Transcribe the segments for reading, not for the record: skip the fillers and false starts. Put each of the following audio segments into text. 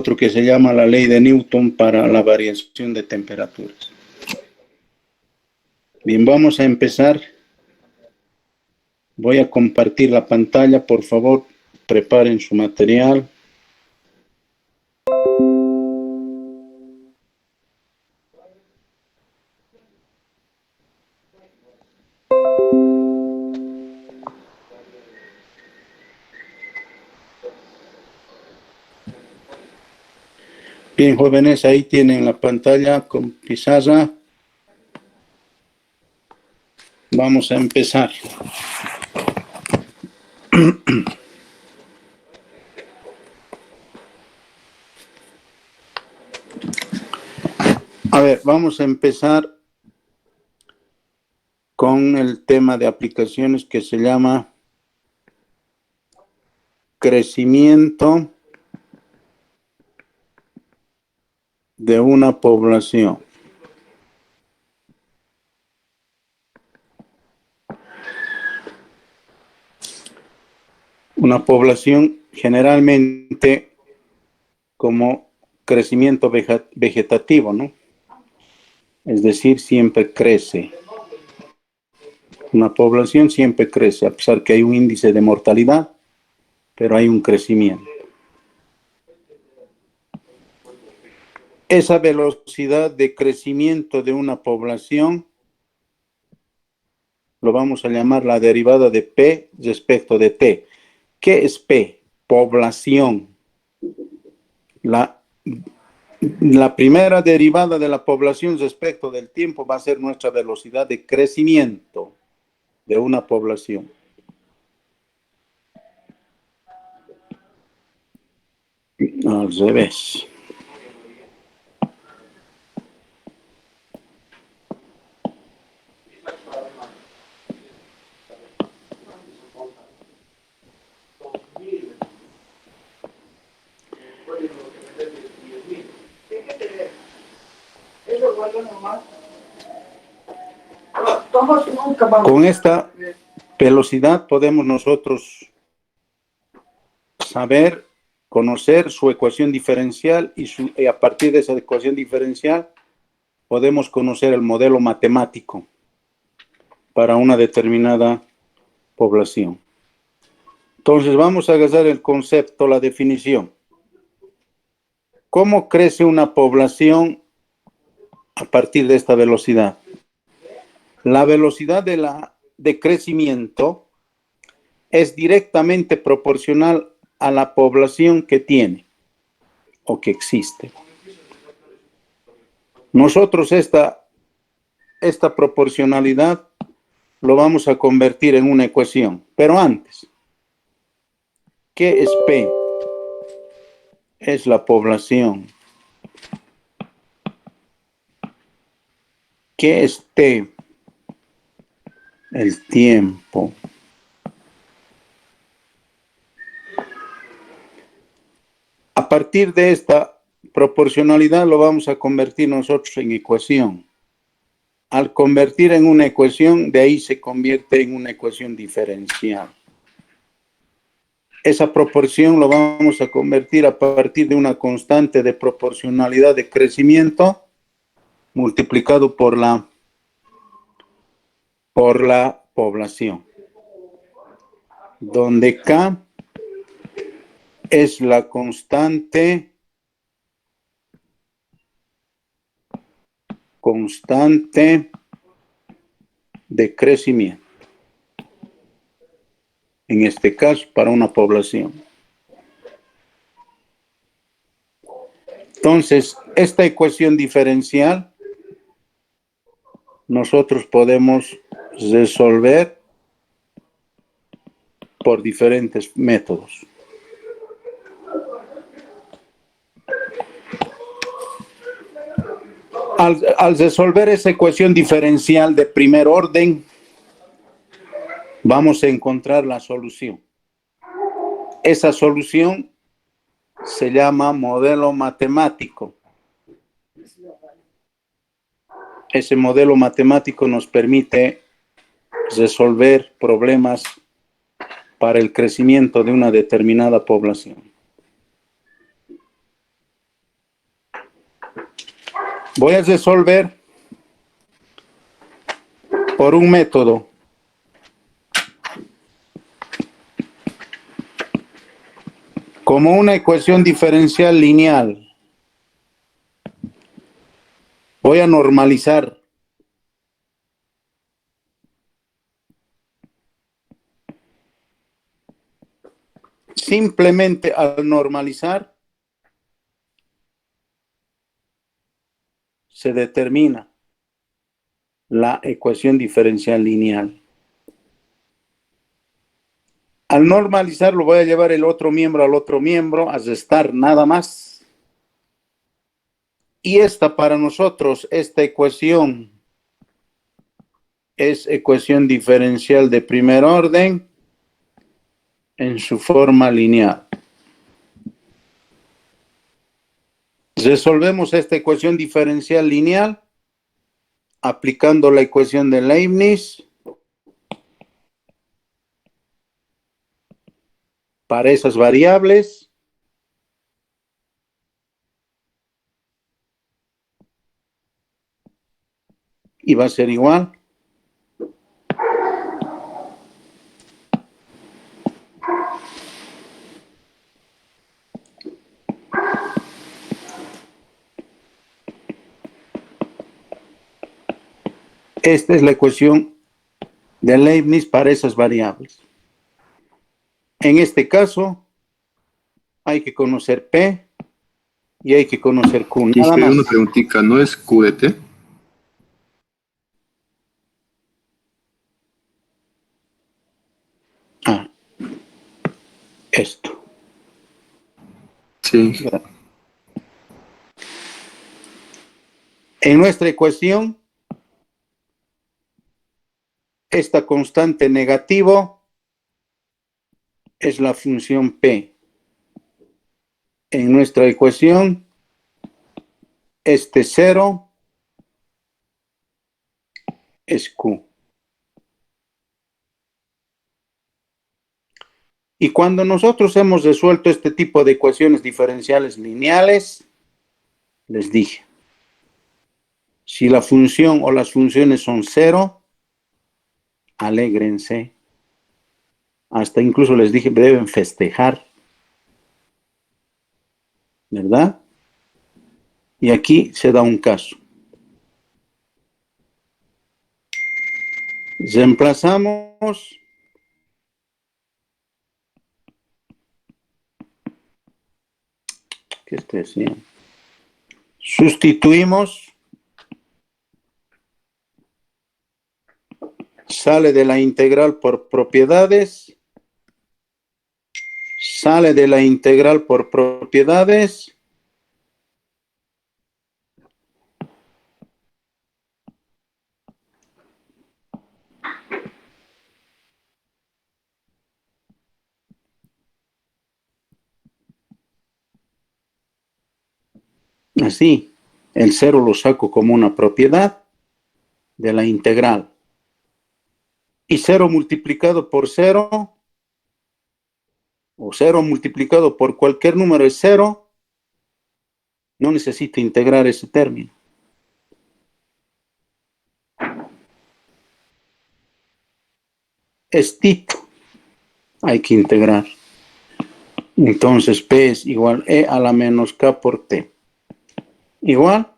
otro que se llama la ley de Newton para la variación de temperaturas. Bien, vamos a empezar. Voy a compartir la pantalla, por favor, preparen su material. Bien, jóvenes, ahí tienen la pantalla con pizarra. Vamos a empezar. A ver, vamos a empezar con el tema de aplicaciones que se llama crecimiento de una población. Una población generalmente como crecimiento vegetativo, ¿no? Es decir, siempre crece. Una población siempre crece, a pesar que hay un índice de mortalidad, pero hay un crecimiento. Esa velocidad de crecimiento de una población lo vamos a llamar la derivada de P respecto de T. ¿Qué es P? Población. La primera derivada de la población respecto del tiempo va a ser nuestra velocidad de crecimiento de una población. Al revés. Con esta velocidad podemos nosotros saber, conocer su ecuación diferencial y a partir de esa ecuación diferencial podemos conocer el modelo matemático para una determinada población. Entonces vamos a agarrar el concepto, la definición. ¿Cómo crece una población a partir de esta velocidad? La velocidad de crecimiento es directamente proporcional a la población que tiene o que existe. Nosotros esta proporcionalidad lo vamos a convertir en una ecuación, pero antes, ¿qué es P? Es la población. ¿Qué es T? El tiempo. A partir de esta proporcionalidad lo vamos a convertir nosotros en ecuación. Al convertir en una ecuación, de ahí se convierte en una ecuación diferencial. Esa proporción lo vamos a convertir a partir de una constante de proporcionalidad de crecimiento multiplicado por la población, donde K es la constante de crecimiento. En este caso, para una población. Entonces, esta ecuación diferencial nosotros podemos resolver por diferentes métodos. Al resolver esa ecuación diferencial de primer orden, vamos a encontrar la solución. Esa solución se llama modelo matemático. Ese modelo matemático nos permite resolver problemas para el crecimiento de una determinada población. Voy a resolver por un método. Como una ecuación diferencial lineal. Voy a normalizar. Simplemente al normalizar se determina la ecuación diferencial lineal. Al normalizar lo voy a llevar el otro miembro al otro miembro, a restar nada más. Y esta para nosotros, esta ecuación es ecuación diferencial de primer orden en su forma lineal. Resolvemos esta ecuación diferencial lineal aplicando la ecuación de Leibniz para esas variables. Y va a ser igual. Esta es la ecuación de Leibniz para esas variables. En este caso, hay que conocer P y hay que conocer Q. Nada Quispe, más. una preguntita, ¿no es Q de T? Esto. Sí. En nuestra ecuación, esta constante negativo es la función P. En nuestra ecuación, este 0 es Q. Y cuando nosotros hemos resuelto este tipo de ecuaciones diferenciales lineales, les dije, si la función o las funciones son 0, alégrense. Hasta incluso les dije, deben festejar. ¿Verdad? Y aquí se da un caso. Reemplazamos ¿qué estoy haciendo? Sustituimos, sale de la integral por propiedades, sale de la integral por propiedades, así, el 0 lo saco como una propiedad de la integral. Y 0 multiplicado por 0, o 0 multiplicado por cualquier número es 0, no necesito integrar ese término. Estito hay que integrar. Entonces P es igual E a la menos K por T. Igual,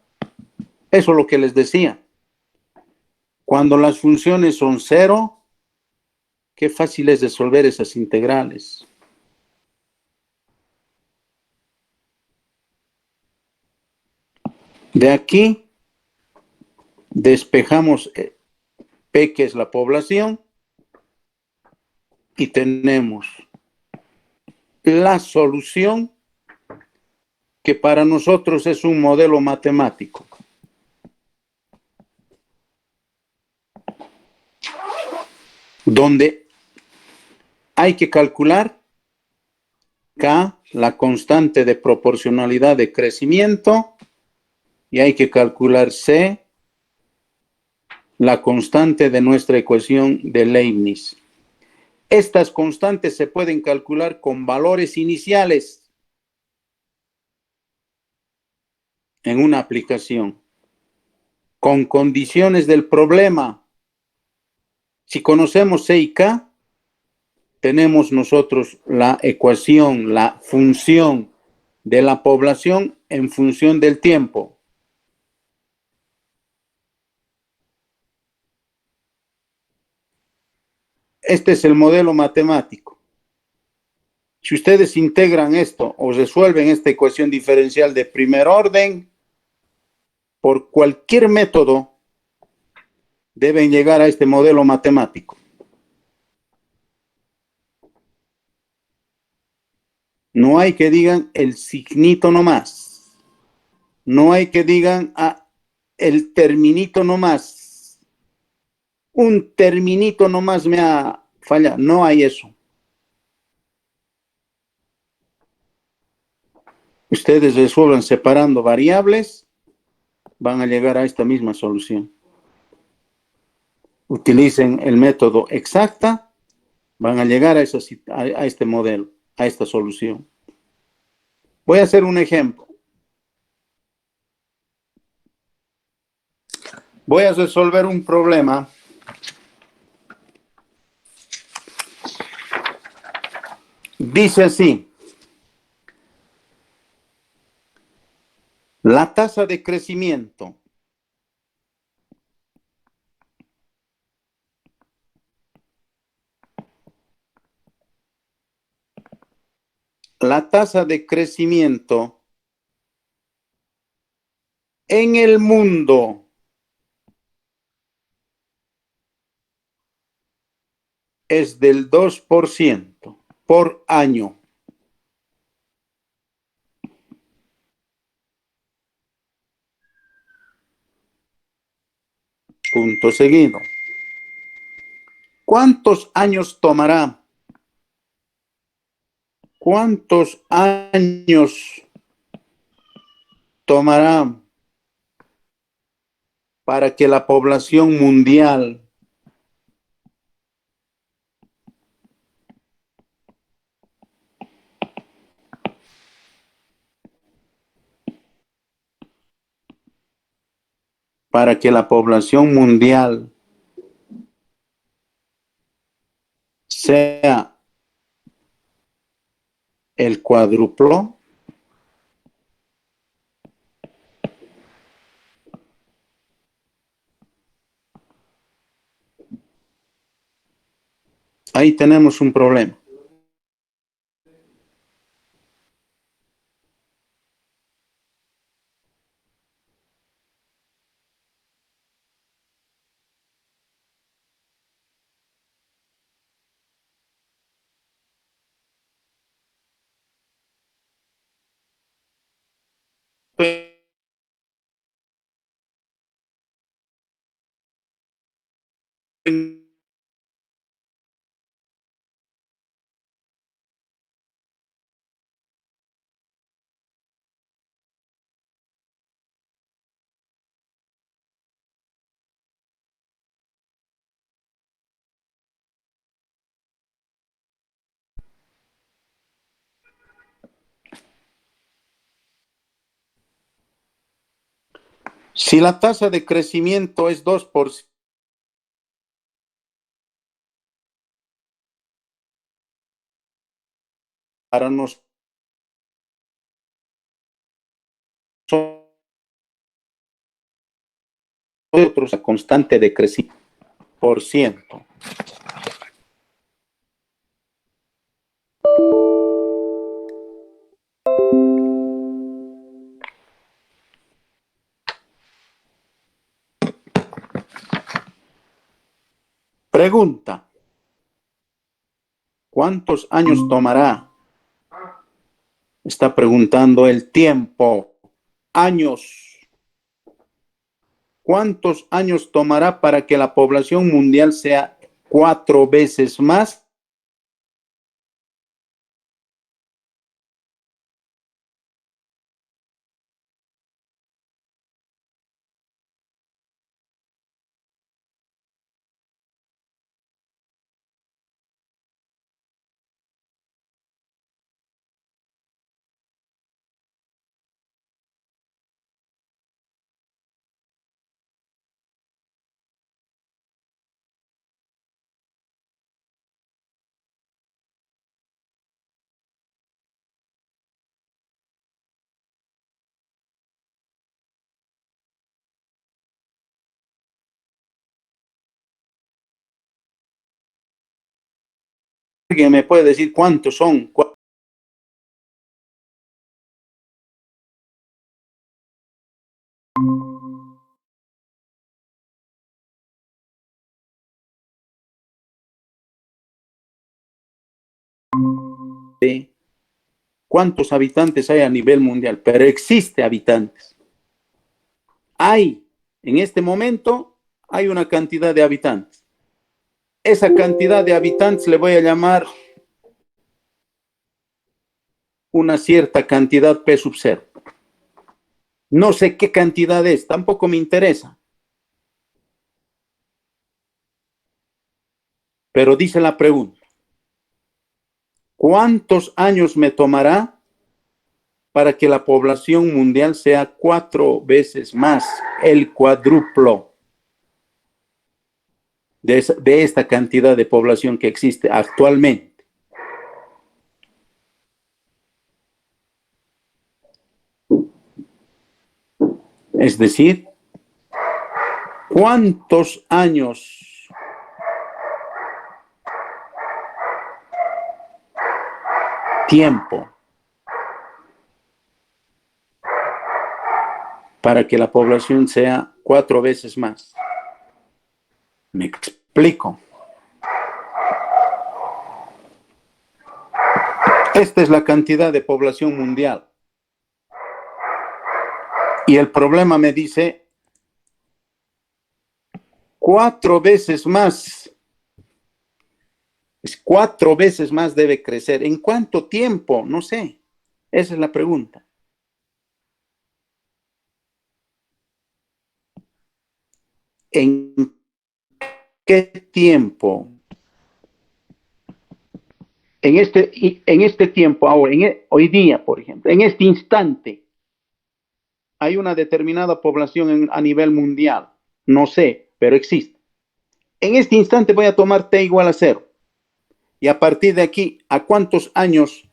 eso es lo que les decía. Cuando las funciones son 0, qué fácil es resolver esas integrales. De aquí, despejamos P, que es la población, y tenemos la solución, que para nosotros es un modelo matemático. Donde hay que calcular K, la constante de proporcionalidad de crecimiento, y hay que calcular C, la constante de nuestra ecuación de Leibniz. Estas constantes se pueden calcular con valores iniciales en una aplicación. con condiciones del problema. Si conocemos C y K, tenemos nosotros la ecuación, la función de la población en función del tiempo. Este es el modelo matemático. Si ustedes integran esto o resuelven esta ecuación diferencial de primer orden, por cualquier método, deben llegar a este modelo matemático. No hay que digan el signito nomás. No hay que digan el terminito nomás. Un terminito nomás me ha fallado. No hay eso. Ustedes resuelvan separando variables, van a llegar a esta misma solución. Utilicen el método exacta, van a llegar a este modelo, a esta solución. Voy a hacer un ejemplo. Voy a resolver un problema. Dice así: la tasa de crecimiento en el mundo es del 2% por año. Punto seguido. ¿Cuántos años tomará? ¿Cuántos años tomará para que la población mundial sea el cuádruplo? Ahí tenemos un problema. Si la tasa de crecimiento es 2%, para nosotros la constante de crecimiento por ciento. Pregunta: ¿cuántos años tomará? Está preguntando el tiempo. Años. ¿Cuántos años tomará para que la población mundial sea 4 veces más? ¿Alguien me puede decir cuántos son? ¿Cuántos habitantes hay a nivel mundial? Pero existe habitantes. Hay, en este momento, hay una cantidad de habitantes. Esa cantidad de habitantes le voy a llamar una cierta cantidad P sub 0. No sé qué cantidad es, tampoco me interesa. Pero dice la pregunta, ¿cuántos años me tomará para que la población mundial sea 4 veces más, el cuádruplo de esta cantidad de población que existe actualmente? Es decir, ¿cuántos años tiempo para que la población sea 4 veces más? Me explico. Esta es la cantidad de población mundial. Y el problema me dice 4 veces más. 4 veces más debe crecer. ¿En cuánto tiempo? No sé. Esa es la pregunta. ¿En qué tiempo? En este tiempo, ahora, hoy día, por ejemplo, en este instante, hay una determinada población a nivel mundial. No sé, pero existe. En este instante voy a tomar T igual a 0. Y a partir de aquí, ¿a cuántos años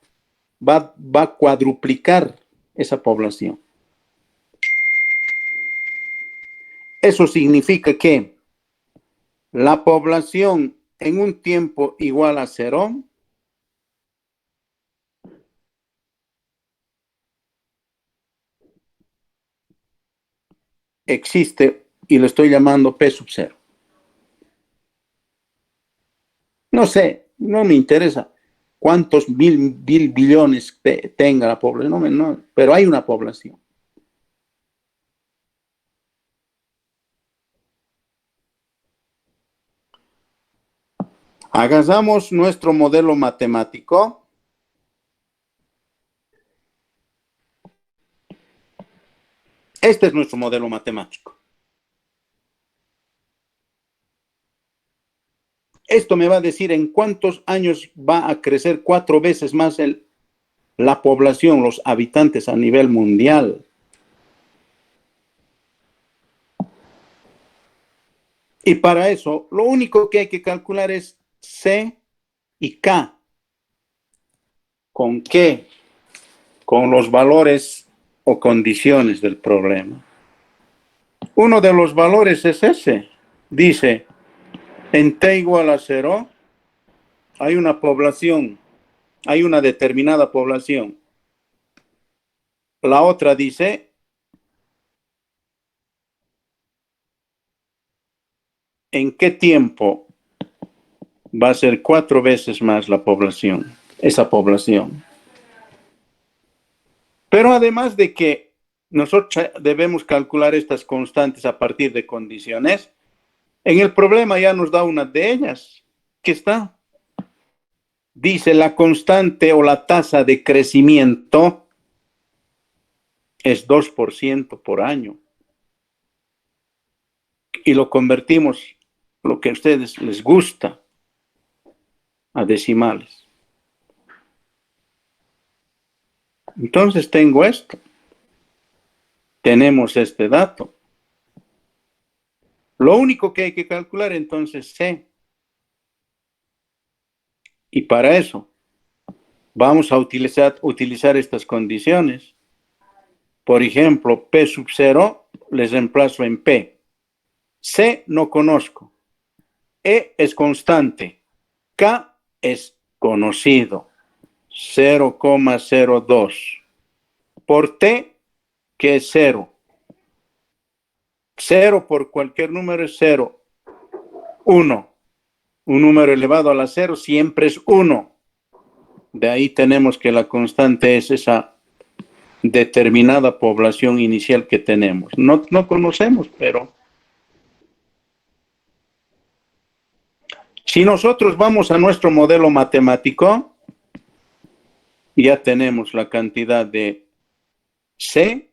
va a cuadruplicar esa población? Eso significa que la población en un tiempo igual a 0 existe y lo estoy llamando P sub 0. No sé, no me interesa cuántos billones tenga la población, no, pero hay una población. Hagamos nuestro modelo matemático. Este es nuestro modelo matemático. Esto me va a decir en cuántos años va a crecer 4 veces más la población, los habitantes a nivel mundial. Y para eso, lo único que hay que calcular es C y K. ¿Con qué? Con los valores o condiciones del problema. Uno de los valores es ese. Dice, en T igual a 0, hay una población, hay una determinada población. La otra dice, ¿en qué tiempo va a ser 4 veces más la población, esa población? Pero además de que nosotros debemos calcular estas constantes a partir de condiciones, en el problema ya nos da una de ellas, que está. Dice la constante o la tasa de crecimiento es 2% por año. Y lo convertimos, lo que a ustedes les gusta, a decimales. Entonces tengo esto. Tenemos este dato. Lo único que hay que calcular entonces es C. Y para eso vamos a utilizar estas condiciones. Por ejemplo, P sub 0 les reemplazo en P. C no conozco. E es constante. K es conocido, 0,02, por t, que es 0. 0 por cualquier número es 0. 1. Un número elevado a la 0 siempre es 1. De ahí tenemos que la constante es esa determinada población inicial que tenemos. No conocemos, pero si nosotros vamos a nuestro modelo matemático, ya tenemos la cantidad de C,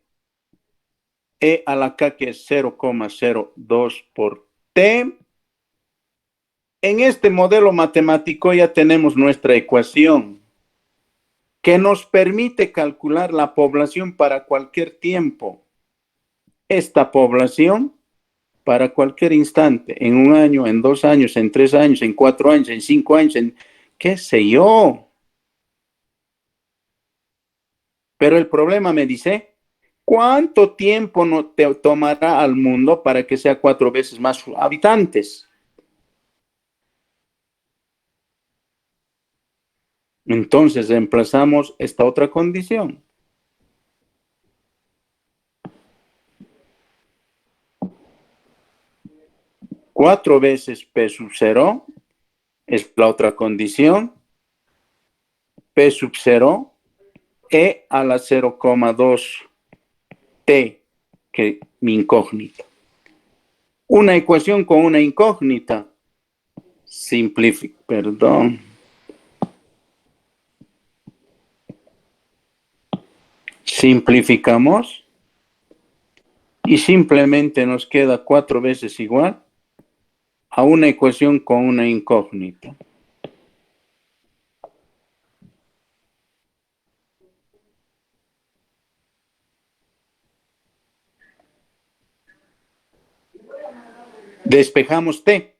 E a la K, que es 0,02 por T. En este modelo matemático ya tenemos nuestra ecuación que nos permite calcular la población para cualquier tiempo. Esta población para cualquier instante, en 1 año, en 2 años, en 3 años, en 4 años, en 5 años, en qué sé yo. Pero el problema me dice, ¿cuánto tiempo no te tomará al mundo para que sea 4 veces más habitantes? Entonces reemplazamos esta otra condición. Cuatro veces P sub 0 es la otra condición. P sub 0, E a la 0,2 T, que es mi incógnita. Una ecuación con una incógnita. Simplificamos y simplemente nos queda 4 veces igual a una ecuación con una incógnita. Despejamos T.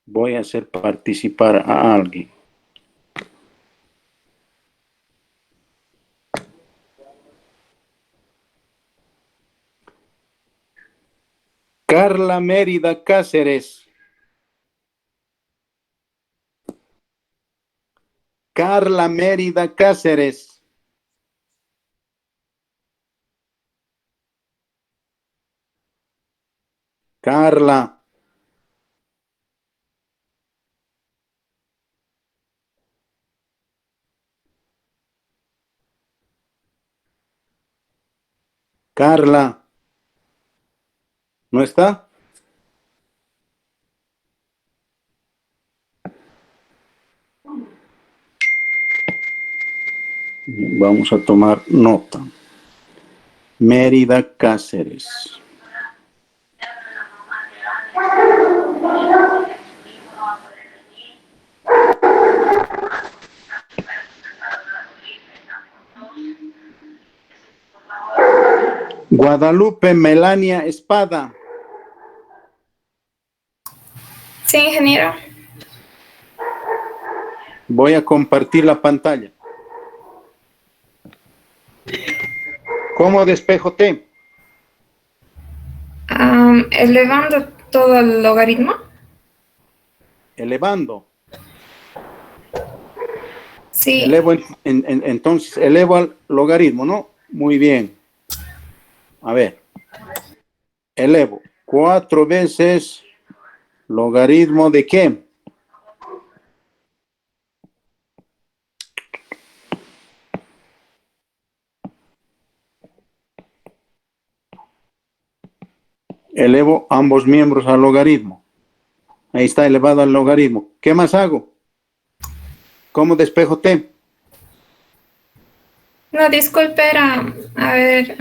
Voy a hacer participar a alguien. Carla Mérida Cáceres. Carla Mérida Cáceres. Carla. Carla. ¿No está? Vamos a tomar nota. Mérida Cáceres. Guadalupe Melania Espada. Sí, ingeniero. Voy a compartir la pantalla. ¿Cómo despejo T? Elevando todo el logaritmo. Elevando. Sí. Entonces, elevo al logaritmo, ¿no? Muy bien. A ver. Elevo 4 veces logaritmo de ¿qué? Elevo ambos miembros al logaritmo. Ahí está elevado al logaritmo. ¿Qué más hago? ¿Cómo despejo T? No, disculpe, era, a ver,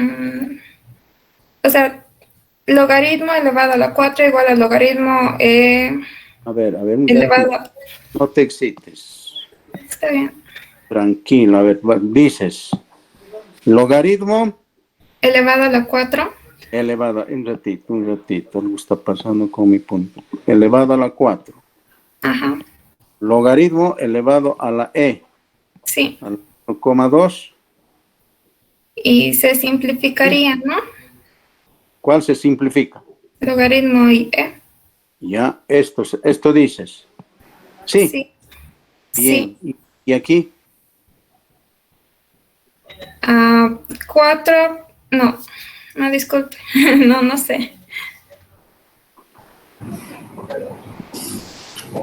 o sea, logaritmo elevado a la 4 igual al logaritmo A ver, elevado. no te excites. Está bien. Tranquilo, a ver, dices, logaritmo Elevado a la 4. elevado, un ratito, algo está pasando con mi punto. Elevado a la 4. Ajá. Logaritmo elevado a la E. Sí. Al 0,2. Y se simplificaría, ¿no? ¿Cuál se simplifica? Logaritmo y E. Ya, esto dices. Sí, Sí, bien. sí. ¿Y aquí? 4, no, no, disculpe, no, no sé.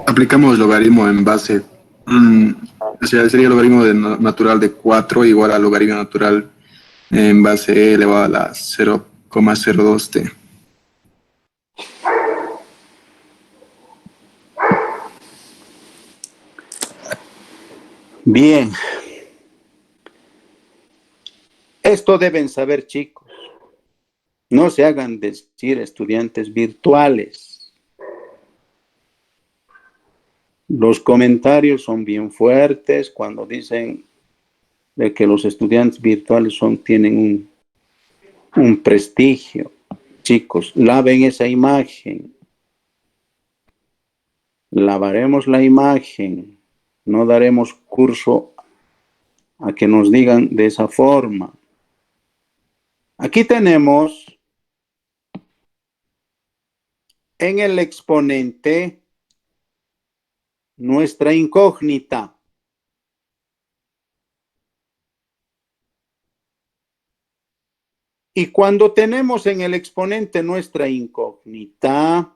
Aplicamos logaritmo en base. O sea, sería el logaritmo natural de 4 igual al logaritmo natural en base e elevado a la 0,02t. Bien. Esto deben saber, chicos. No se hagan decir estudiantes virtuales. Los comentarios son bien fuertes cuando dicen de que los estudiantes virtuales tienen un prestigio. Chicos, laven esa imagen. Lavaremos la imagen. No daremos curso a que nos digan de esa forma. Aquí tenemos en el exponente nuestra incógnita. Y cuando tenemos en el exponente nuestra incógnita,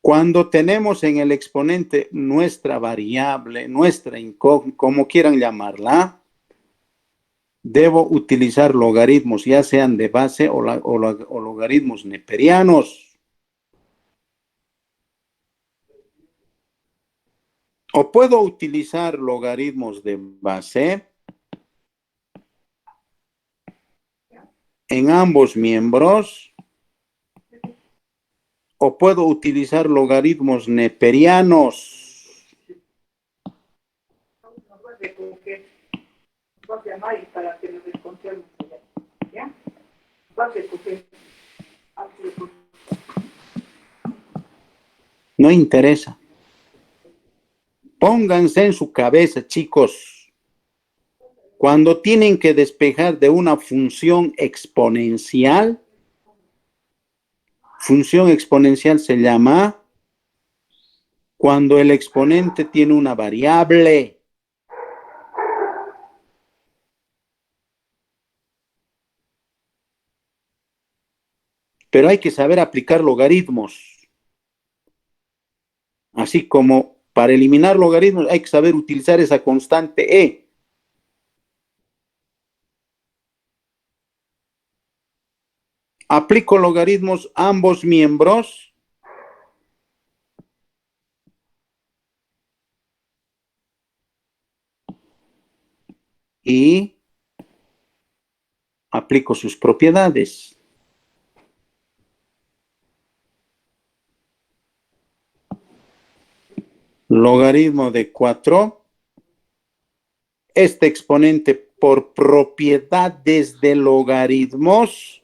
cuando tenemos en el exponente nuestra variable, nuestra incógnita, como quieran llamarla, debo utilizar logaritmos, ya sean de base o logaritmos neperianos. O puedo utilizar logaritmos de base en ambos miembros, o puedo utilizar logaritmos neperianos. No interesa. Pónganse en su cabeza, chicos. Cuando tienen que despejar de una función exponencial se llama cuando el exponente tiene una variable. Pero hay que saber aplicar logaritmos. Así como para eliminar logaritmos hay que saber utilizar esa constante e. Aplico logaritmos ambos miembros. Y aplico sus propiedades. Logaritmo de 4. Este exponente por propiedades de logaritmos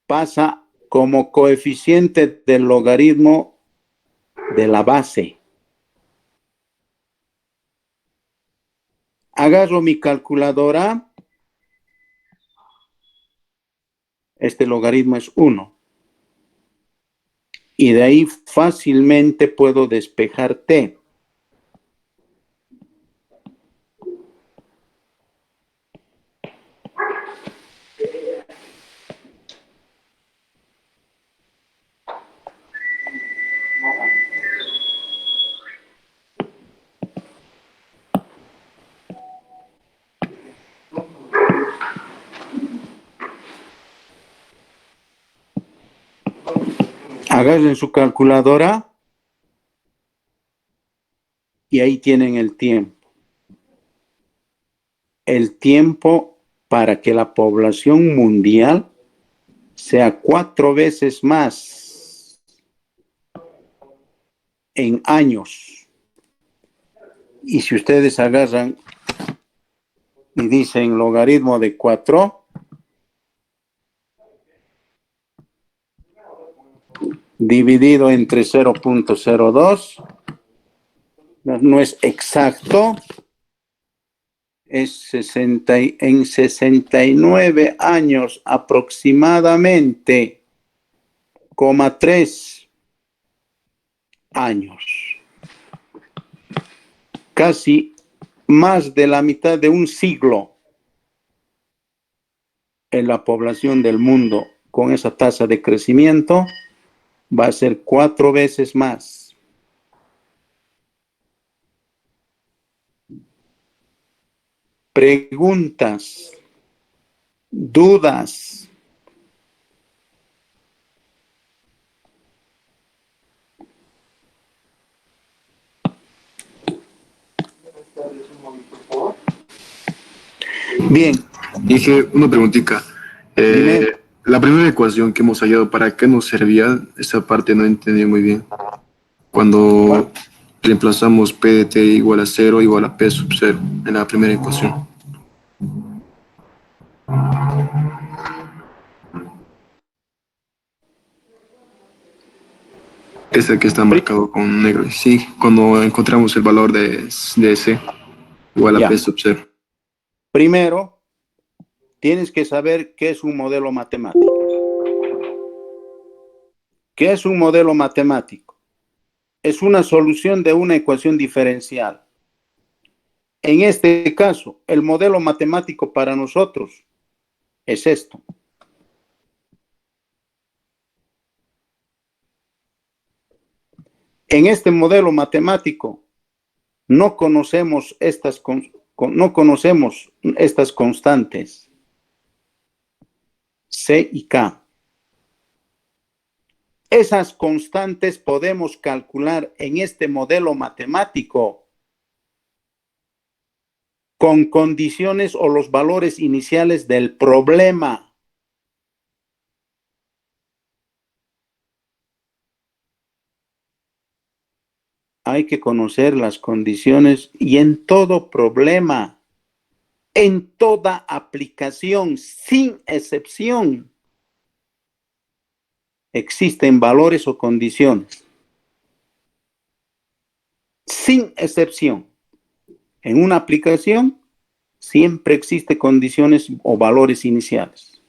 pasa como coeficiente del logaritmo de la base. Agarro mi calculadora. Este logaritmo es 1. Y de ahí fácilmente puedo despejar t. Agarren su calculadora y ahí tienen el tiempo. El tiempo para que la población mundial sea 4 veces más en años. Y si ustedes agarran y dicen logaritmo de 4, dividido entre 0.02, no es exacto, es en 69 años aproximadamente, 3 años, casi más de la mitad de un siglo en la población del mundo con esa tasa de crecimiento va a ser 4 veces más. Preguntas, dudas. Bien. Dije una preguntita. Dime. La primera ecuación que hemos hallado, ¿para qué nos servía? Esa parte no entendí muy bien. Cuando reemplazamos P de t igual a 0 igual a P sub 0 en la primera ecuación. Ese que está marcado con negro. Sí, cuando encontramos el valor de C igual a Ya. P sub 0. Primero, tienes que saber qué es un modelo matemático. ¿Qué es un modelo matemático? Es una solución de una ecuación diferencial. En este caso, el modelo matemático para nosotros es esto. En este modelo matemático no conocemos estas constantes C y K. Esas constantes podemos calcular en este modelo matemático con condiciones o los valores iniciales del problema. Hay que conocer las condiciones y en todo problema, en toda aplicación, sin excepción, existen valores o condiciones. Sin excepción. En una aplicación siempre existen condiciones o valores iniciales.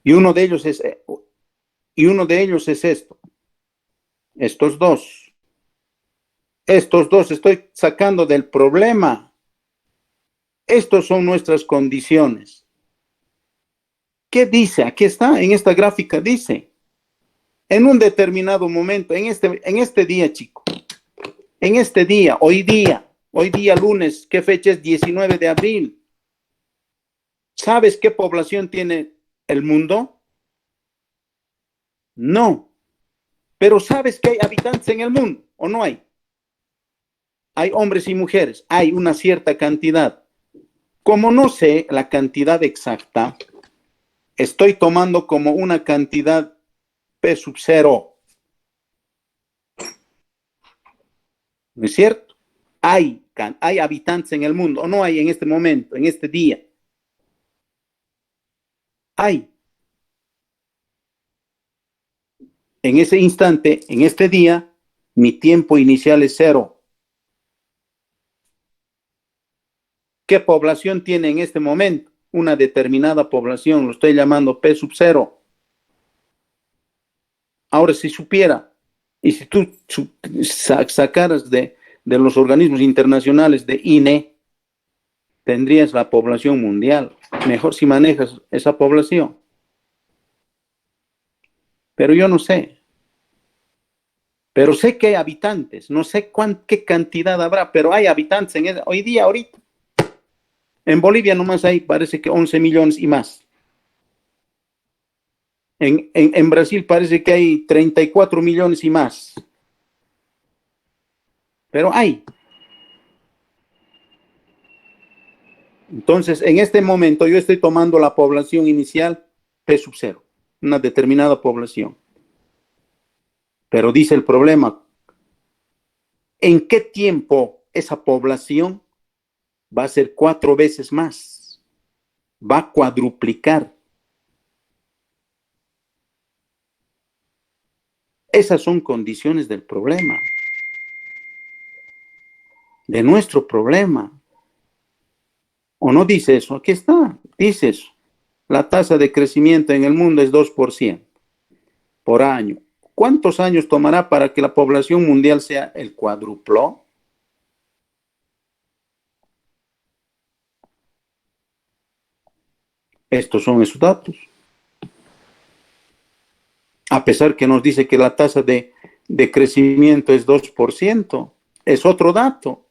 Y uno de ellos es esto. Estos dos. Estos dos estoy sacando del problema. Estos son nuestras condiciones. ¿Qué dice? Aquí está, en esta gráfica dice, en un determinado momento, en este día, chico, en este día, hoy día lunes, ¿qué fecha es? 19 de abril. ¿Sabes qué población tiene el mundo? No. Pero ¿sabes que hay habitantes en el mundo o no hay? Hay hombres y mujeres, hay una cierta cantidad. Como no sé la cantidad exacta, estoy tomando como una cantidad P sub 0. ¿No es cierto? Hay habitantes en el mundo, o no hay en este momento, en este día. Hay. En ese instante, en este día, mi tiempo inicial es 0. ¿Qué población tiene en este momento? Una determinada población, lo estoy llamando P sub 0. Ahora, si supiera, y si tú sacaras de los organismos internacionales de INE, tendrías la población mundial. Mejor si manejas esa población. Pero yo no sé. Pero sé que hay habitantes. No sé qué cantidad habrá, pero hay habitantes hoy día, ahorita. En Bolivia nomás hay, parece que 11 millones y más. En Brasil parece que hay 34 millones y más. Pero hay. Entonces, en este momento yo estoy tomando la población inicial P sub 0, una determinada población. Pero dice el problema, ¿en qué tiempo esa población va a ser 4 veces más? Va a cuadruplicar. Esas son condiciones del problema, de nuestro problema. ¿O no dice eso? Aquí está, dice eso. La tasa de crecimiento en el mundo es 2% por año. ¿Cuántos años tomará para que la población mundial sea el cuádruplo? Estos son esos datos. A pesar que nos dice que la tasa de crecimiento es 2%, es otro dato.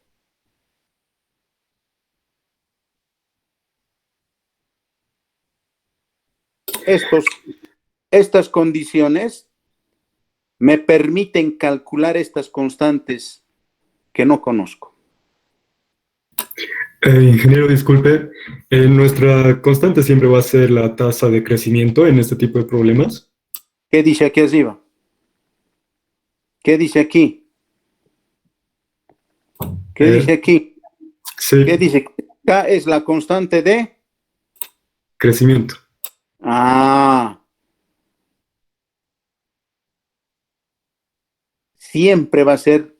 Estas condiciones me permiten calcular estas constantes que no conozco. Ingeniero, disculpe, nuestra constante siempre va a ser la tasa de crecimiento en este tipo de problemas. ¿Qué dice aquí arriba? ¿Qué dice aquí? ¿Qué dice aquí? Sí, ¿Qué dice? K es la constante de... crecimiento. Siempre va a ser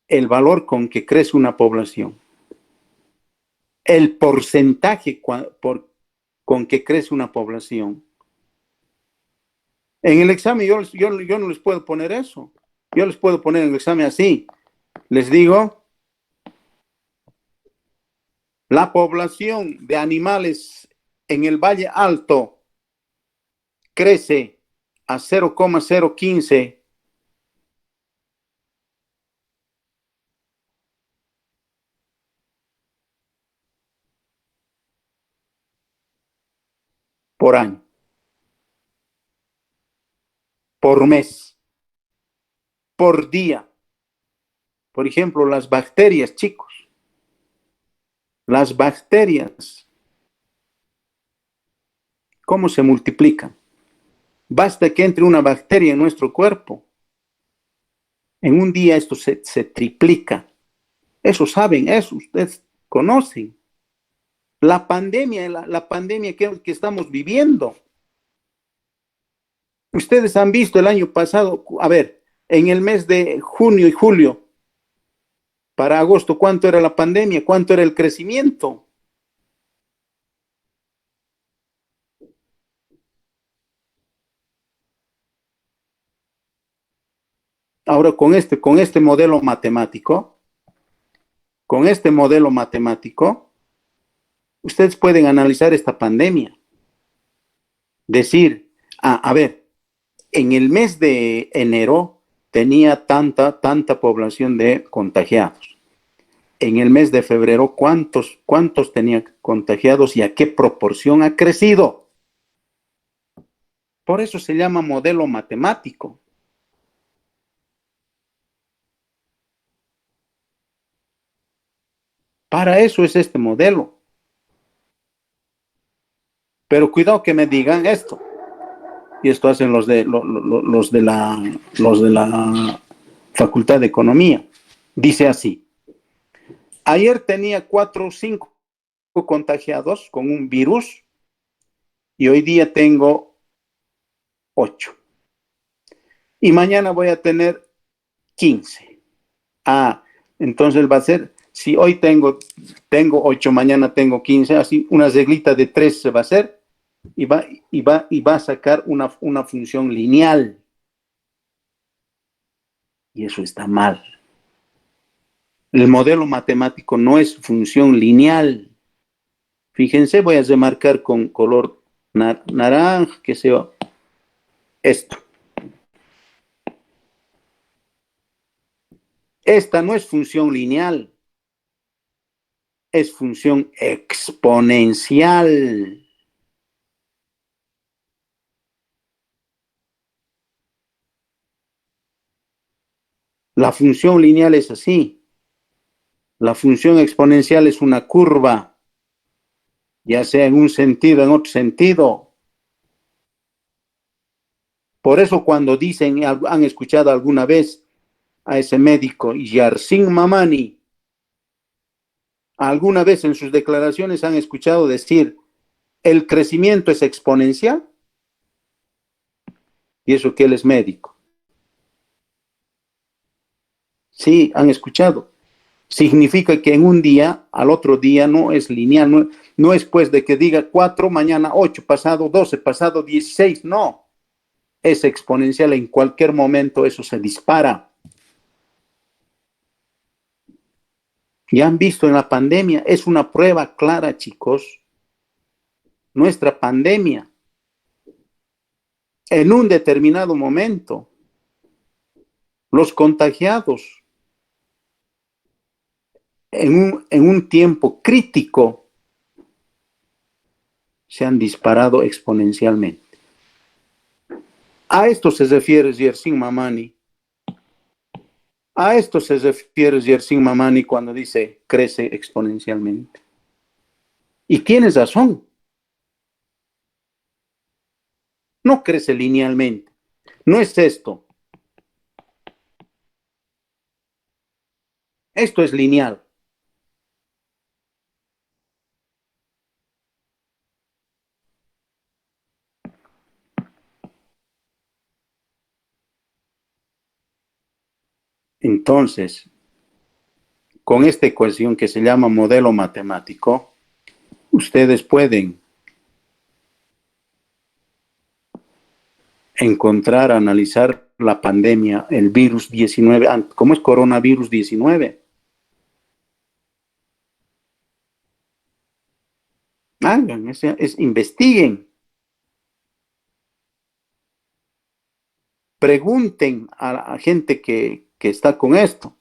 el valor con que crece una población. El porcentaje con que crece una población. En el examen yo no les puedo poner eso. Yo les puedo poner en el examen así. Les digo, la población de animales en el Valle Alto crece a 0,015 por año, por mes, por día. Por ejemplo, las bacterias, chicos. Las bacterias, ¿cómo se multiplican? Basta que entre una bacteria en nuestro cuerpo. En un día esto se triplica. Eso saben, eso ustedes conocen. La pandemia que estamos viviendo. Ustedes han visto el año pasado, a ver, en el mes de junio y julio, para agosto, ¿cuánto era la pandemia? ¿Cuánto era el crecimiento? Ahora con este modelo matemático, ustedes pueden analizar esta pandemia. Decir, a ver, en el mes de enero tenía tanta población de contagiados. En el mes de febrero, ¿cuántos tenía contagiados y a qué proporción ha crecido? Por eso se llama modelo matemático. Para eso es este modelo. Pero cuidado que me digan esto. Y esto hacen los de la Facultad de Economía. Dice así. Ayer tenía 4 o 5 contagiados con un virus y hoy día tengo 8. Y mañana voy a tener 15. Entonces va a ser, si hoy tengo 8, mañana tengo 15, así una reglita de 3 se va a hacer y va a sacar una función lineal. Y eso está mal. El modelo matemático no es función lineal. Fíjense, voy a remarcar con color naranja, que sea esto. Esta no es función lineal, es función exponencial. La función lineal es así. La función exponencial es una curva, ya sea en un sentido, en otro sentido. Por eso cuando dicen, han escuchado alguna vez a ese médico, Yarsin Mamani, alguna vez en sus declaraciones han escuchado decir, ¿el crecimiento es exponencial? Y eso que él es médico. Sí, han escuchado. Significa que en un día, al otro día no es lineal, no es pues de que diga 4, mañana 8, pasado 12, pasado 16, no. Es exponencial, en cualquier momento eso se dispara. Ya han visto en la pandemia, es una prueba clara, chicos. Nuestra pandemia, en un determinado momento, los contagiados, en un tiempo crítico, se han disparado exponencialmente. A esto se refiere Yersin Mamani. A esto se refiere Yersin Mamani cuando dice crece exponencialmente. Y tiene razón. No crece linealmente. No es esto. Esto es lineal. Entonces, con esta ecuación que se llama modelo matemático, ustedes pueden encontrar, analizar la pandemia, el virus 19, ¿cómo es coronavirus 19? Hagan, investiguen, pregunten a gente que está con esto.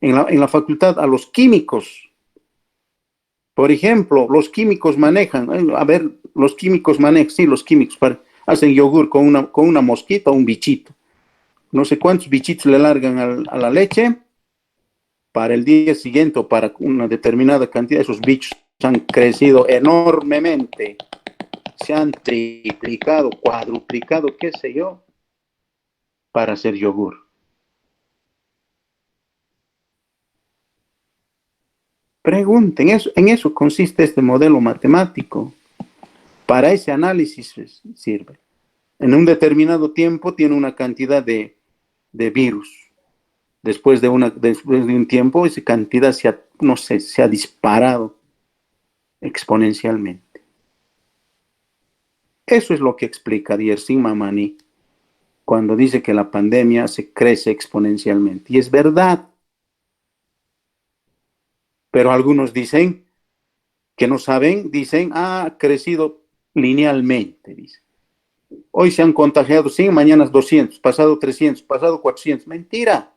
En la facultad, a los químicos, por ejemplo, los químicos manejan, los químicos manejan, sí, los químicos hacen yogur con una mosquita o un bichito. No sé cuántos bichitos le largan a la leche, para el día siguiente o para una determinada cantidad, esos bichos han crecido enormemente, se han triplicado, cuadruplicado, qué sé yo, para hacer yogur. Pregunten, en eso consiste este modelo matemático. Para ese análisis sirve. En un determinado tiempo tiene una cantidad de virus. Después de un tiempo, esa cantidad se ha disparado exponencialmente. Eso es lo que explica Yersin Mamani cuando dice que la pandemia se crece exponencialmente. Y es verdad. Pero algunos dicen que no saben, dicen, ha crecido linealmente, dicen. Hoy se han contagiado 100, mañana 200, pasado 300, pasado 400. Mentira.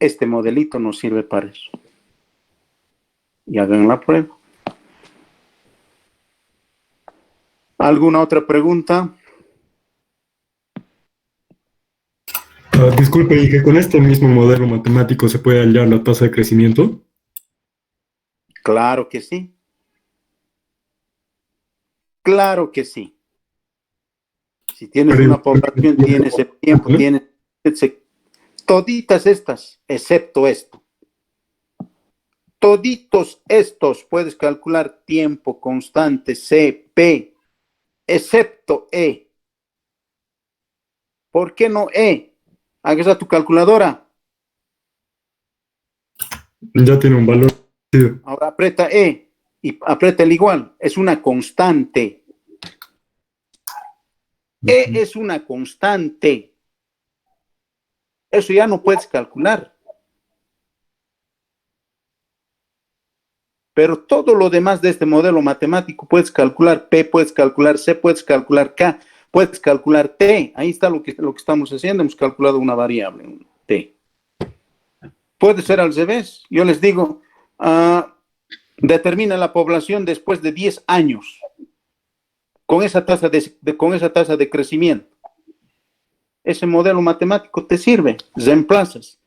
Este modelito no sirve para eso. Y hagan la prueba. ¿Alguna otra pregunta? Disculpe, ¿y que con este mismo modelo matemático se puede hallar la tasa de crecimiento? Claro que sí. Claro que sí. Si tienes una población, tienes el tiempo, tienes toditas estas, excepto esto. Toditos estos puedes calcular tiempo constante, C, P, excepto E. ¿Por qué no E? Hagas a tu calculadora. Ya tiene un valor. Ahora aprieta E y aprieta el igual. Es una constante. E es una constante. Eso ya no puedes calcular. Pero todo lo demás de este modelo matemático puedes calcular P, puedes calcular C, puedes calcular K, puedes calcular T. Ahí está lo que estamos haciendo. Hemos calculado una variable, un T. Puede ser al revés. Yo les digo, determina la población después de 10 años con esa tasa de crecimiento. Ese modelo matemático te sirve. Reemplazas.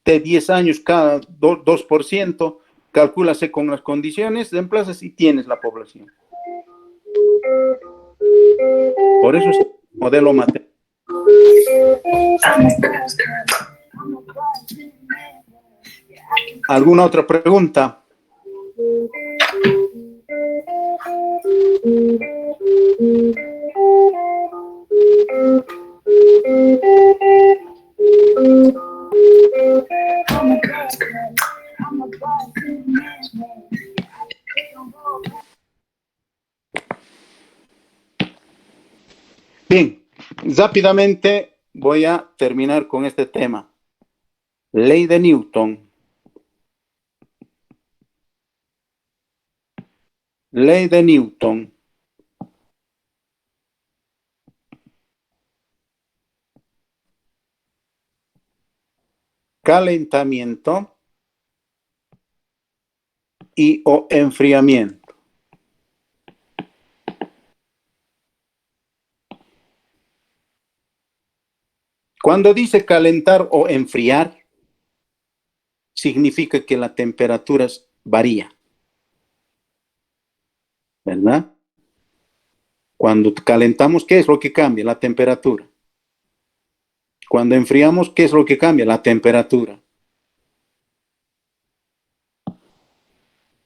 De 10 años cada 2%, calcúlase con las condiciones, reemplazas y tienes la población. Por eso es el modelo matemático. ¿Alguna otra pregunta? Bien, rápidamente voy a terminar con este tema. Ley de Newton. Ley de Newton. Calentamiento y o enfriamiento. Cuando dice calentar o enfriar, significa que la temperatura varía, ¿verdad? Cuando calentamos, ¿qué es lo que cambia? La temperatura. Cuando enfriamos, ¿qué es lo que cambia? La temperatura.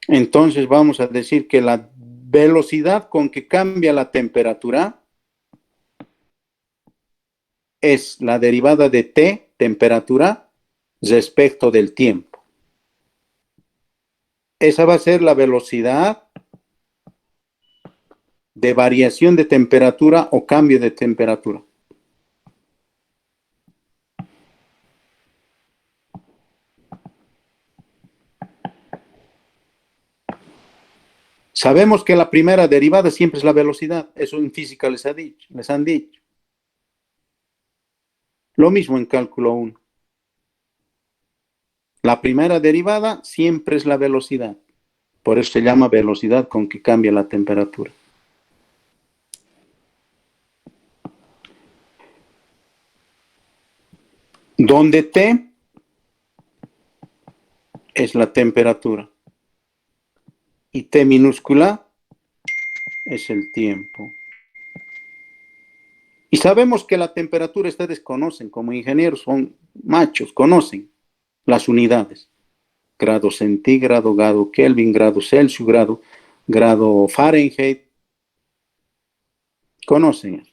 Entonces vamos a decir que la velocidad con que cambia la temperatura es la derivada de T, temperatura, respecto del tiempo. Esa va a ser la velocidad de variación de temperatura o cambio de temperatura. Sabemos que la primera derivada siempre es la velocidad. Eso en física les han dicho. Lo mismo en cálculo 1. La primera derivada siempre es la velocidad. Por eso se llama velocidad con que cambia la temperatura. Donde T es la temperatura y T minúscula es el tiempo. Y sabemos que la temperatura ustedes conocen, como ingenieros son machos, conocen las unidades. Grado centígrado, grado Kelvin, grado Celsius, grado Fahrenheit. Conocen eso.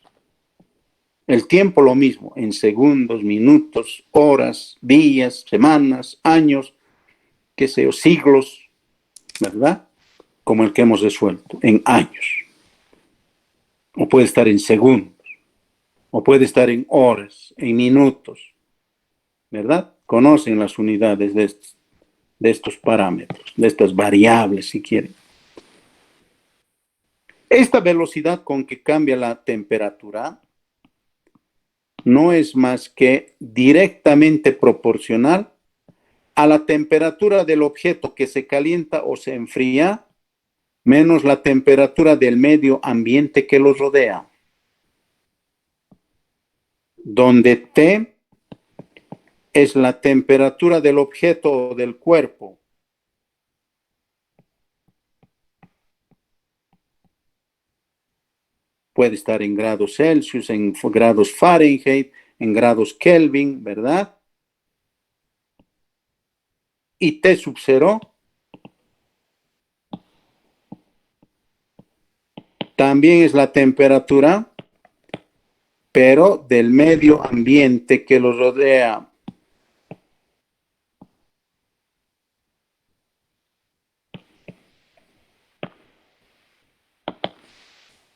El tiempo lo mismo, en segundos, minutos, horas, días, semanas, años, qué sé yo, siglos, ¿verdad? Como el que hemos resuelto, en años. O puede estar en segundos, o puede estar en horas, en minutos, ¿verdad? Conocen las unidades de estos parámetros, de estas variables, si quieren. Esta velocidad con que cambia la temperatura no es más que directamente proporcional a la temperatura del objeto que se calienta o se enfría menos la temperatura del medio ambiente que los rodea, donde T es la temperatura del objeto o del cuerpo. Puede estar en grados Celsius, en grados Fahrenheit, en grados Kelvin, ¿verdad? Y T sub 0 también es la temperatura, pero del medio ambiente que los rodea.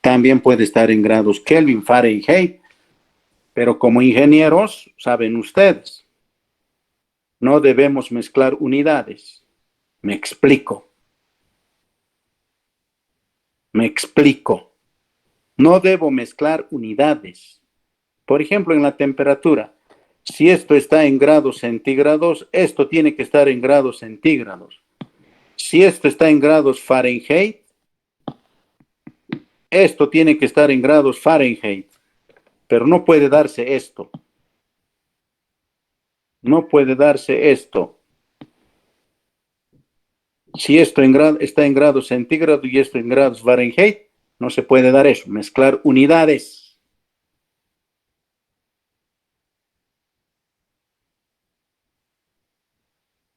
También puede estar en grados Kelvin, Fahrenheit, pero como ingenieros, saben ustedes, no debemos mezclar unidades. Me explico. No debo mezclar unidades. Por ejemplo, en la temperatura, si esto está en grados centígrados, esto tiene que estar en grados centígrados. Si esto está en grados Fahrenheit, esto tiene que estar en grados Fahrenheit. Pero no puede darse esto. No puede darse esto. Si esto está en grados centígrados y esto en grados Fahrenheit, no se puede dar eso. Mezclar unidades.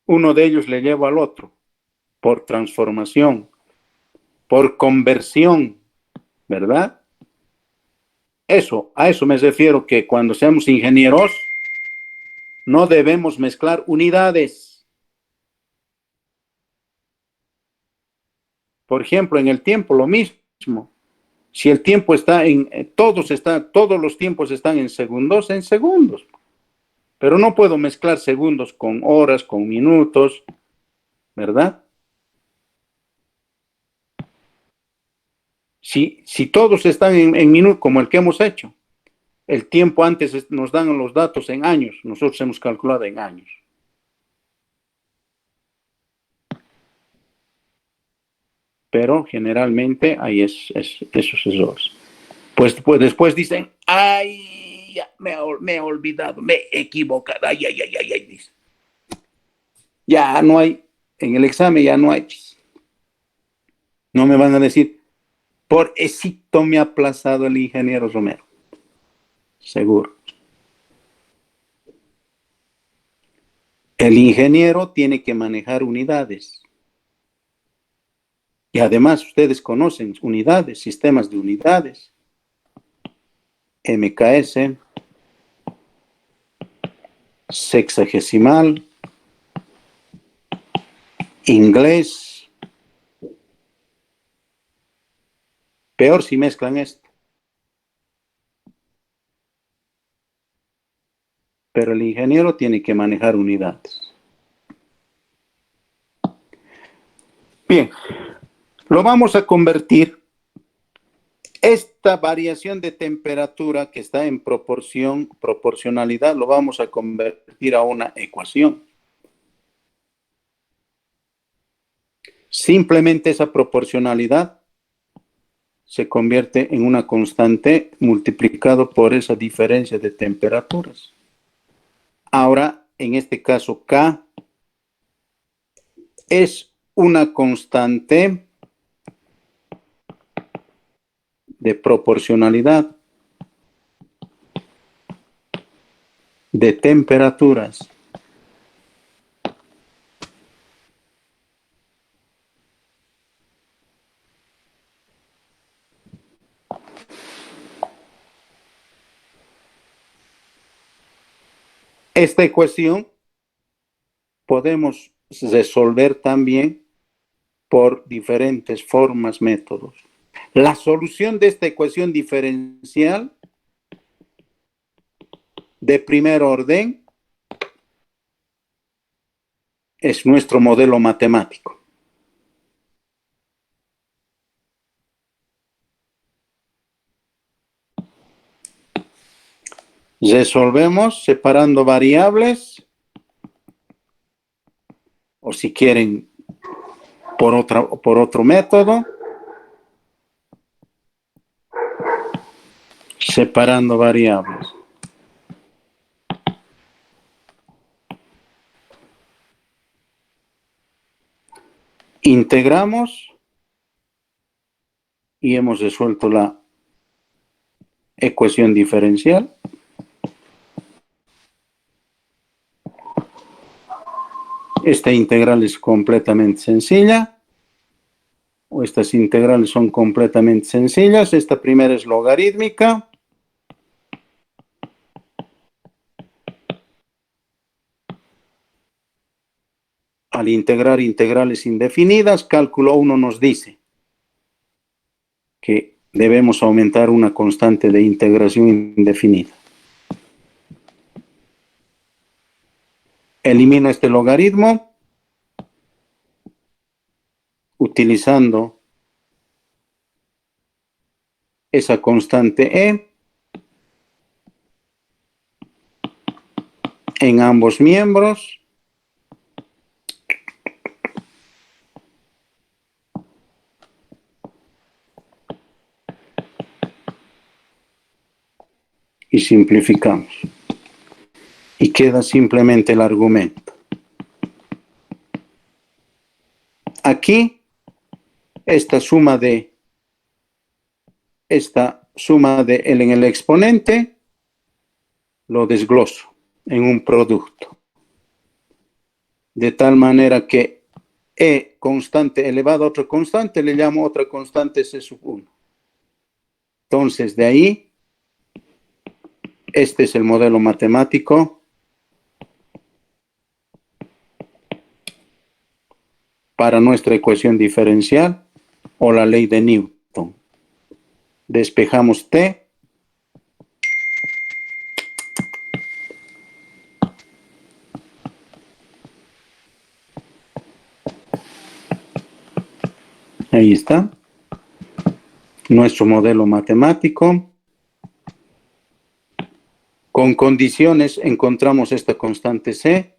Uno de ellos le lleva al otro por transformación, por conversión. ¿verdad? A eso me refiero, que cuando seamos ingenieros no debemos mezclar unidades. Por ejemplo, en el tiempo lo mismo. Si el tiempo está todos los tiempos están en segundos. Pero no puedo mezclar segundos con horas, con minutos, ¿verdad? Si todos están en minutos, como el que hemos hecho, el tiempo antes nos dan los datos en años, nosotros hemos calculado en años. Pero generalmente hay esos errores. Pues después dicen, ay, ya, me he olvidado, me he equivocado, ay, dice. Ya no hay, en el examen ya no hay. No me van a decir, por éxito me ha aplazado el ingeniero Romero. Seguro. El ingeniero tiene que manejar unidades. Y además ustedes conocen unidades, sistemas de unidades. MKS, sexagesimal, inglés. Peor si mezclan esto. Pero el ingeniero tiene que manejar unidades. Bien, lo vamos a convertir. Esta variación de temperatura que está en proporcionalidad, lo vamos a convertir a una ecuación. Simplemente esa proporcionalidad se convierte en una constante multiplicado por esa diferencia de temperaturas. Ahora, en este caso, K es una constante de proporcionalidad de temperaturas. Esta ecuación podemos resolver también por diferentes formas, métodos. La solución de esta ecuación diferencial de primer orden es nuestro modelo matemático. Resolvemos separando variables, o si quieren por otro método, separando variables. Integramos y hemos resuelto la ecuación diferencial. Esta integral es completamente sencilla. O estas integrales son completamente sencillas. Esta primera es logarítmica. Al integrar integrales indefinidas, cálculo 1 nos dice que debemos aumentar una constante de integración indefinida. Elimino este logaritmo utilizando esa constante e en ambos miembros. Y simplificamos. Y queda simplemente el argumento. Aquí, esta suma de L en el exponente, lo desgloso en un producto. De tal manera que E constante elevado a otra constante, le llamo otra constante C sub 1. Entonces, de ahí, este es el modelo matemático para nuestra ecuación diferencial o la ley de Newton. Despejamos T. Ahí está. Nuestro modelo matemático. Con condiciones encontramos esta constante C.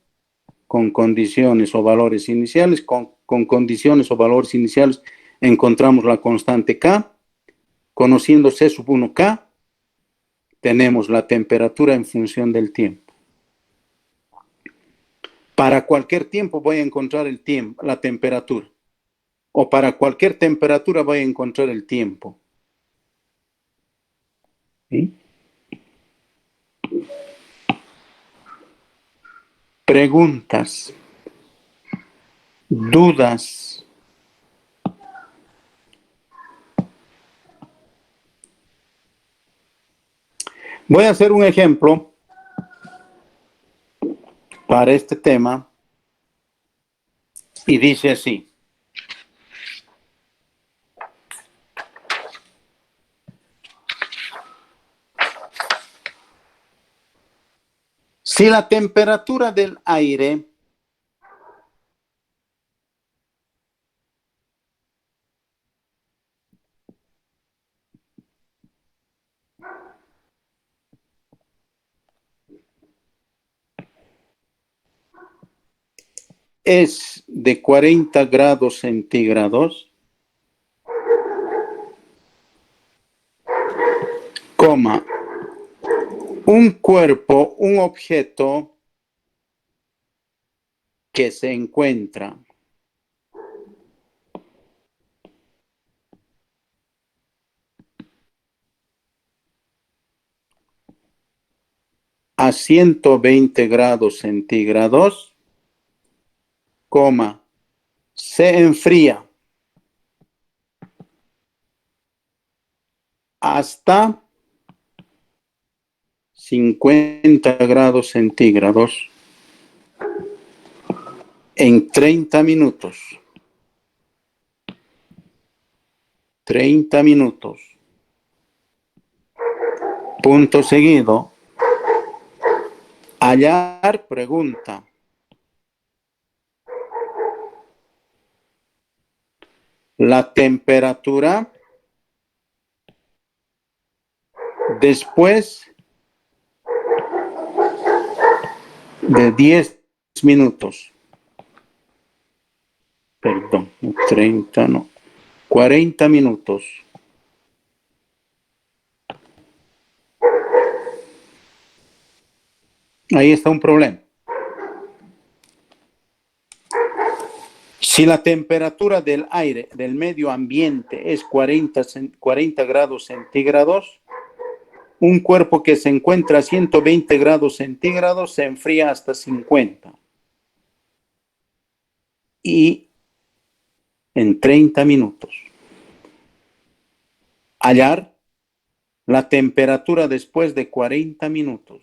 Con condiciones o valores iniciales. Con condiciones o valores iniciales encontramos la constante K. Conociendo C sub 1K, tenemos la temperatura en función del tiempo. Para cualquier tiempo voy a encontrar el tiempo, la temperatura. O para cualquier temperatura voy a encontrar el tiempo. ¿Sí? Preguntas, dudas. Voy a hacer un ejemplo para este tema y dice así. Si la temperatura del aire es de 40 grados centígrados, coma, un cuerpo, un objeto que se encuentra a 120 grados centígrados, coma, se enfría hasta 50 grados centígrados en 30 minutos. 30 minutos. Punto seguido. Hallar pregunta. La temperatura después de 10 minutos. Perdón, 30 no. 40 minutos. Ahí está un problema. Si la temperatura del aire, del medio ambiente es 40 grados centígrados, un cuerpo que se encuentra a 120 grados centígrados se enfría hasta 50. Y en 30 minutos. Hallar la temperatura después de 40 minutos.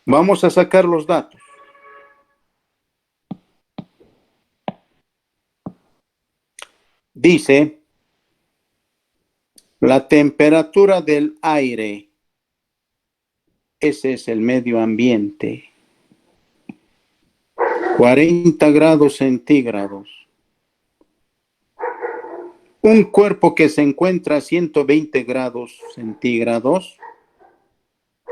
Vamos a sacar los datos. Dice, la temperatura del aire, ese es el medio ambiente, 40 grados centígrados. Un cuerpo que se encuentra a 120 grados centígrados,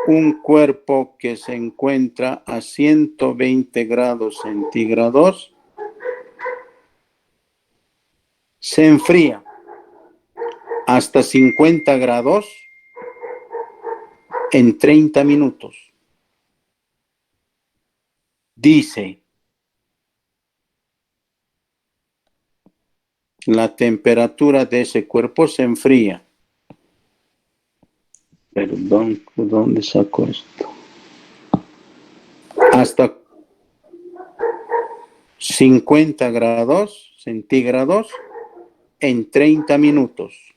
un cuerpo que se encuentra a 120 grados centígrados, se enfría hasta 50 grados en 30 minutos. Dice, la temperatura de ese cuerpo se enfría. Perdón, ¿dónde saco esto? Hasta 50 grados centígrados en 30 minutos.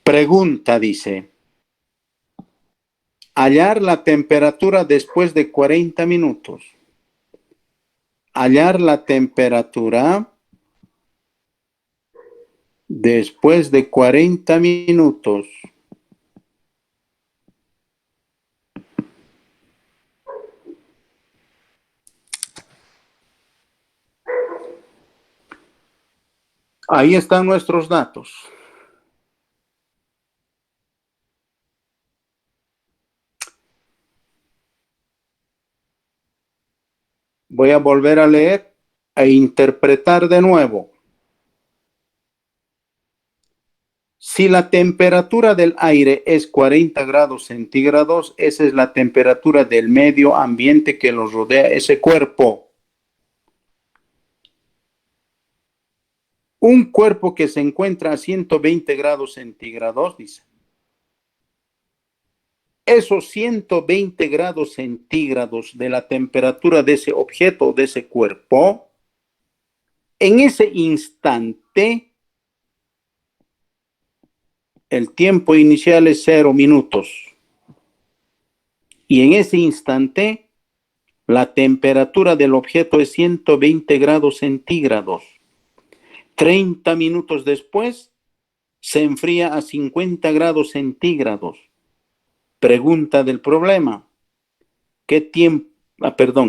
Pregunta, dice, hallar la temperatura después de 40 minutos. Hallar la temperatura después de 40 minutos. Ahí están nuestros datos. Voy a volver a leer e interpretar de nuevo. Si la temperatura del aire es 40 grados centígrados, esa es la temperatura del medio ambiente que los rodea ese cuerpo. Un cuerpo que se encuentra a 120 grados centígrados, dice. Esos 120 grados centígrados de la temperatura de ese objeto, de ese cuerpo, en ese instante, el tiempo inicial es 0 minutos. Y en ese instante, la temperatura del objeto es 120 grados centígrados. 30 minutos después, se enfría a 50 grados centígrados. Pregunta del problema.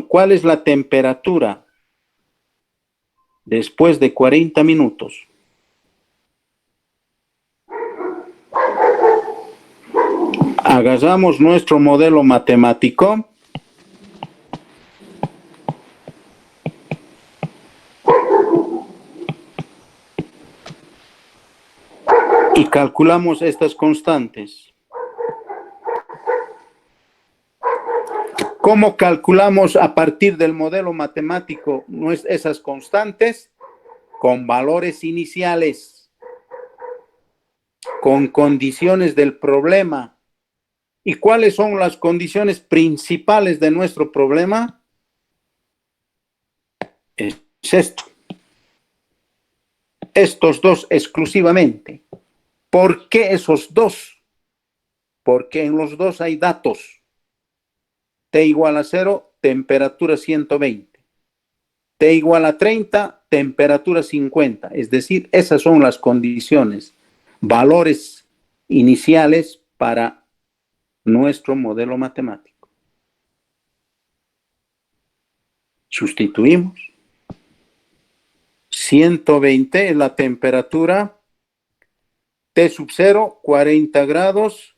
¿Cuál es la temperatura después de 40 minutos? Agarramos nuestro modelo matemático y calculamos estas constantes. ¿Cómo calculamos a partir del modelo matemático esas constantes? Con valores iniciales, con condiciones del problema. ¿Y cuáles son las condiciones principales de nuestro problema? Es esto. Estos dos exclusivamente. ¿Por qué esos dos? Porque en los dos hay datos. T igual a 0, temperatura 120. T igual a 30, temperatura 50. Es decir, esas son las condiciones, valores iniciales para nuestro modelo matemático. Sustituimos. 120 es la temperatura. T sub 0, 40 grados.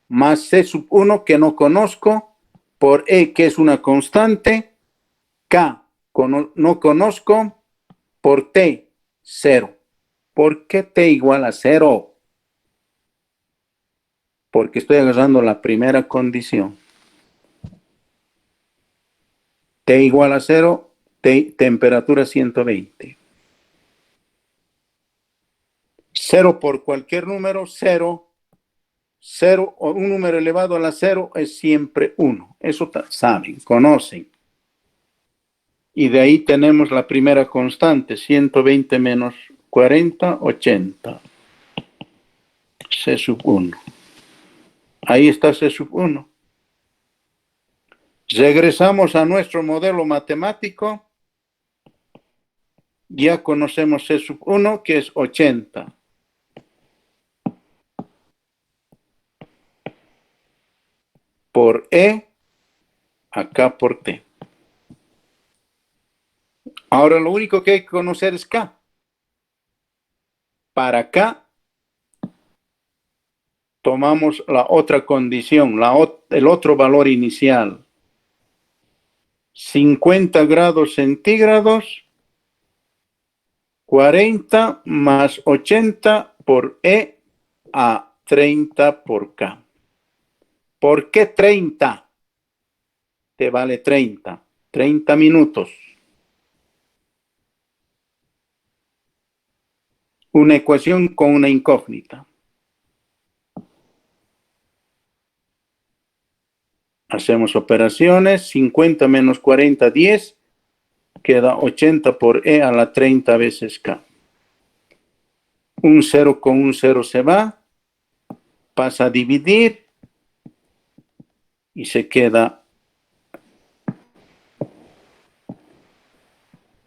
Más C sub 1 que no conozco, por E que es una constante, K no conozco, por T 0. ¿Por qué T igual a 0? Porque estoy agarrando la primera condición. T igual a 0, temperatura 120. 0 por cualquier número, 0. 0 o un número elevado a la 0 es siempre 1. Eso saben, conocen. Y de ahí tenemos la primera constante, 120 menos 40, 80. C sub 1. Ahí está C sub 1. Regresamos a nuestro modelo matemático. Ya conocemos C sub 1, que es 80. Por E, acá por T. Ahora lo único que hay que conocer es K. Para K, tomamos la otra condición, el otro valor inicial. 50 grados centígrados, 40 más 80 por E a 30 por K. ¿Por qué 30? Te vale 30. 30 minutos. una ecuación con una incógnita. Hacemos operaciones, 50 menos 40, 10, queda 80 por e a la 30 veces k. Un 0 con un 0 se va, pasa a dividir y se queda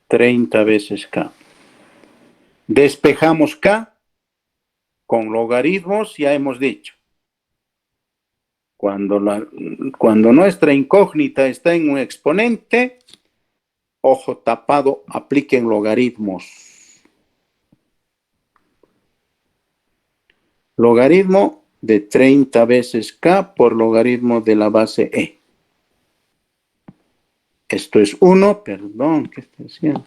30 veces k. Despejamos k con logaritmos, ya hemos dicho. Cuando nuestra incógnita está en un exponente, ojo tapado, apliquen logaritmos. Logaritmo de 30 veces k por logaritmo de la base e. Esto es 1, perdón, ¿qué estoy haciendo?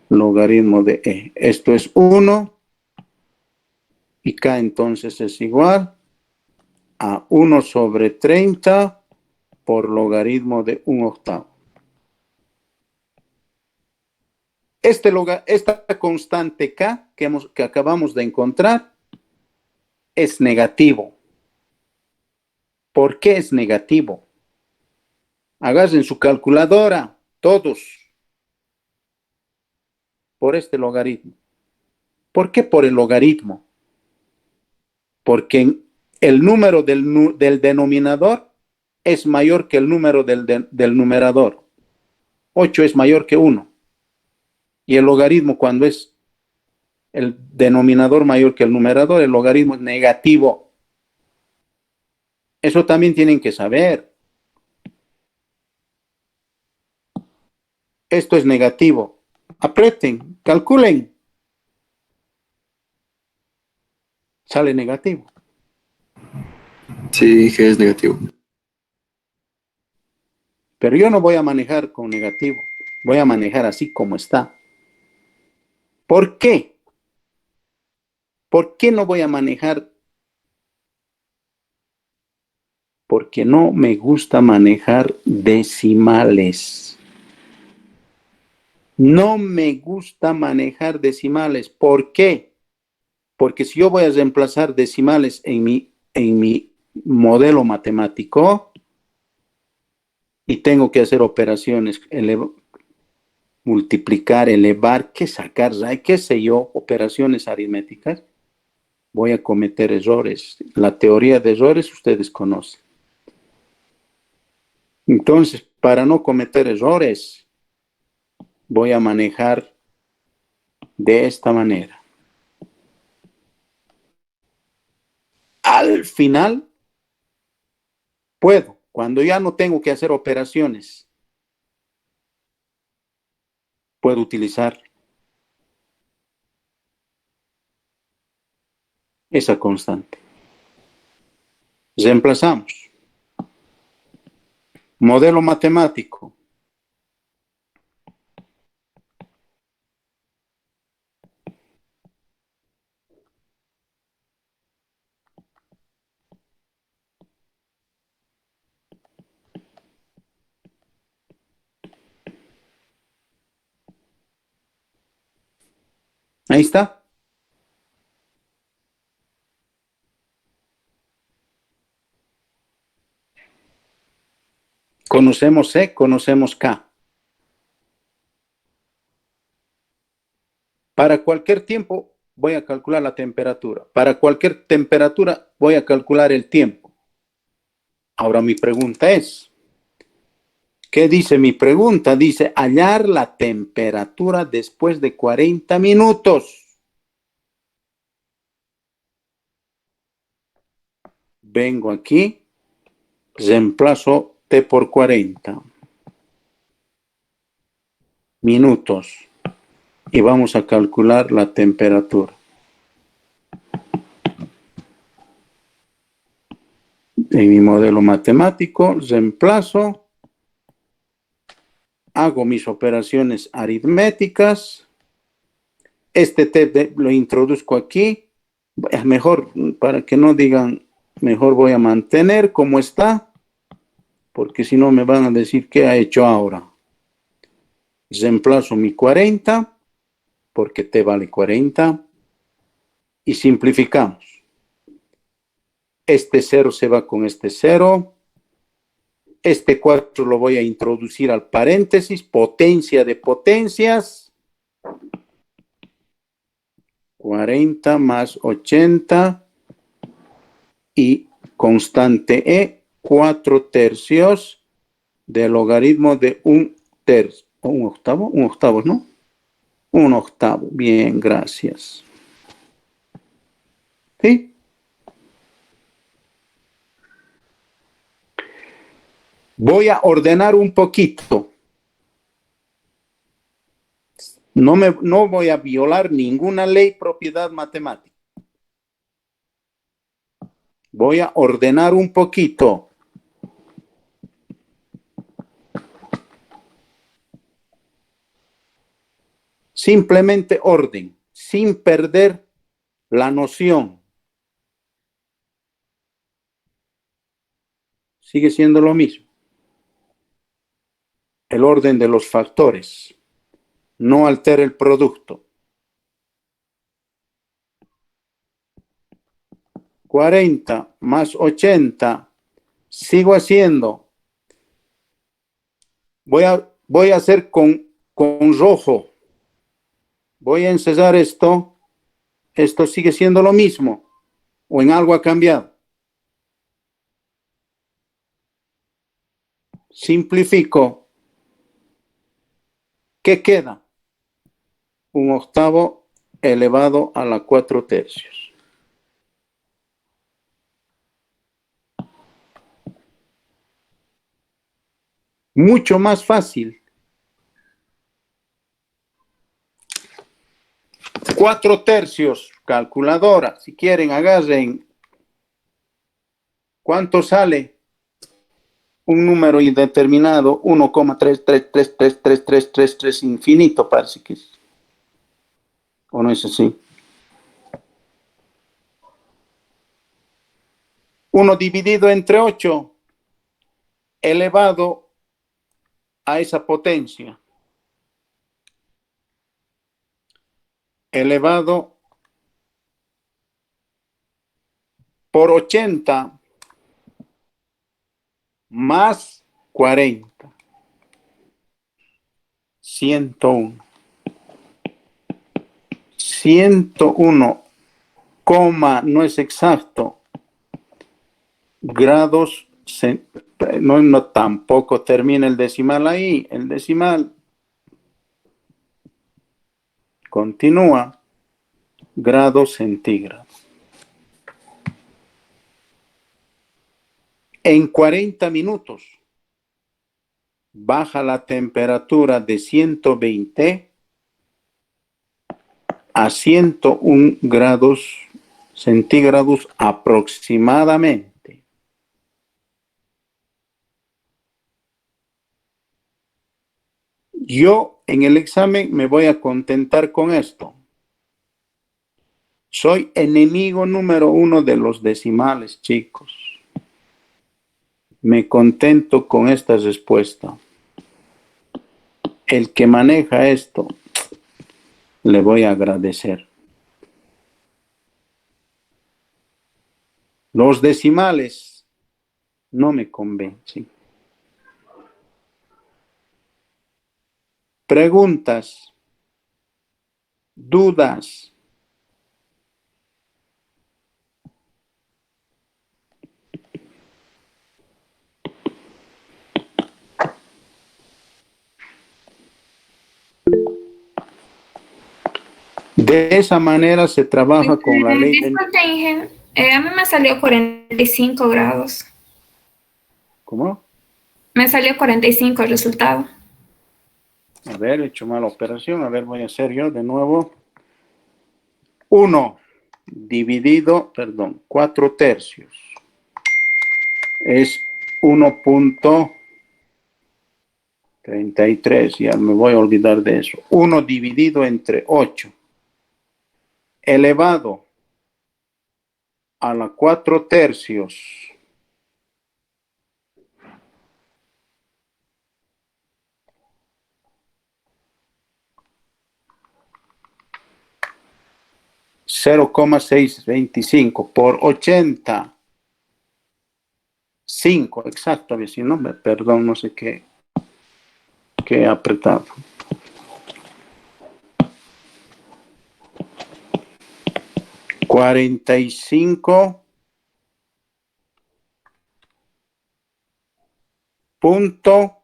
Logaritmo de e. Esto es 1 y k entonces es igual a 1 sobre 30 por logaritmo de 1/8. Esta constante k que acabamos de encontrar es negativo. ¿Por qué es negativo? Agarren su calculadora, todos, por este logaritmo. ¿Por qué por el logaritmo? Porque el número del denominador es mayor que el número del numerador. 8 es mayor que 1. Y el logaritmo, cuando es el denominador mayor que el numerador, el logaritmo es negativo. Eso también tienen que saber. Esto es negativo. Aprieten, calculen. Sale negativo. Sí, G es negativo. Pero yo no voy a manejar con negativo. Voy a manejar así como está. ¿Por qué? ¿Por qué no voy a manejar? Porque no me gusta manejar decimales. No me gusta manejar decimales. ¿Por qué? Porque si yo voy a reemplazar decimales en mi modelo matemático y tengo que hacer operaciones, multiplicar, elevar, sacar, qué sé yo, operaciones aritméticas, voy a cometer errores. La teoría de errores ustedes conocen. Entonces, para no cometer errores, voy a manejar de esta manera. Al final, puedo, cuando ya no tengo que hacer operaciones, puedo utilizar esa constante. Reemplazamos. Modelo matemático. Ahí está. Conocemos C, conocemos K. Para cualquier tiempo voy a calcular la temperatura. Para cualquier temperatura voy a calcular el tiempo. Ahora mi pregunta es, ¿qué dice mi pregunta? Dice hallar la temperatura después de 40 minutos. Vengo aquí, reemplazo T por 40 minutos y vamos a calcular la temperatura. En mi modelo matemático, reemplazo, hago mis operaciones aritméticas, este T lo introduzco aquí, es mejor, para que no digan, mejor voy a mantener como está, porque si no me van a decir qué ha hecho ahora. Reemplazo mi 40, porque T vale 40, y simplificamos. Este 0 se va con este 0. Este 4 lo voy a introducir al paréntesis, potencia de potencias. 40 más 80 y constante E, 4 tercios del logaritmo de un tercio. Un octavo, ¿no? Un octavo. Bien, gracias. ¿Sí? Voy a ordenar un poquito. No voy a violar ninguna ley, propiedad matemática. Voy a ordenar un poquito. Simplemente orden, sin perder la noción. Sigue siendo lo mismo. El orden de los factores. No altera el producto. 40 más 80. Sigo haciendo. Voy a hacer con rojo. Voy a ensayar esto. Esto sigue siendo lo mismo. O en algo ha cambiado. Simplifico. ¿Qué queda? Un octavo elevado a la 4 tercios. Mucho más fácil. 4 tercios, calculadora. Si quieren, agarren. ¿Cuánto sale? Un número indeterminado, 1,33333333 infinito, parece que es. ¿O no es así? 1 dividido entre 8 elevado a esa potencia. Elevado por 80 más 40. 101. 101, no es exacto, grados, no tampoco termina el decimal ahí, el decimal continúa, grados centígrados. En 40 minutos baja la temperatura de 120 a 101 grados centígrados aproximadamente. Yo en el examen me voy a contentar con esto. Soy enemigo número 1 de los decimales, chicos. Me contento con esta respuesta. El que maneja esto, le voy a agradecer. Los decimales no me convencen. Preguntas, dudas. De esa manera se trabaja con la ley. Disculpe, Ingen, a mí me salió 45 grados. ¿Cómo? Me salió 45 el resultado. A ver, he hecho mala operación. A ver, voy a hacer yo de nuevo. 1 dividido, 4 tercios. Es 1,33. Ya me voy a olvidar de eso. 1 dividido entre 8. Elevado a la 4 tercios. 0,625 por 80. 5, exacto, si no, perdón, no sé qué he apretado. $45 punto,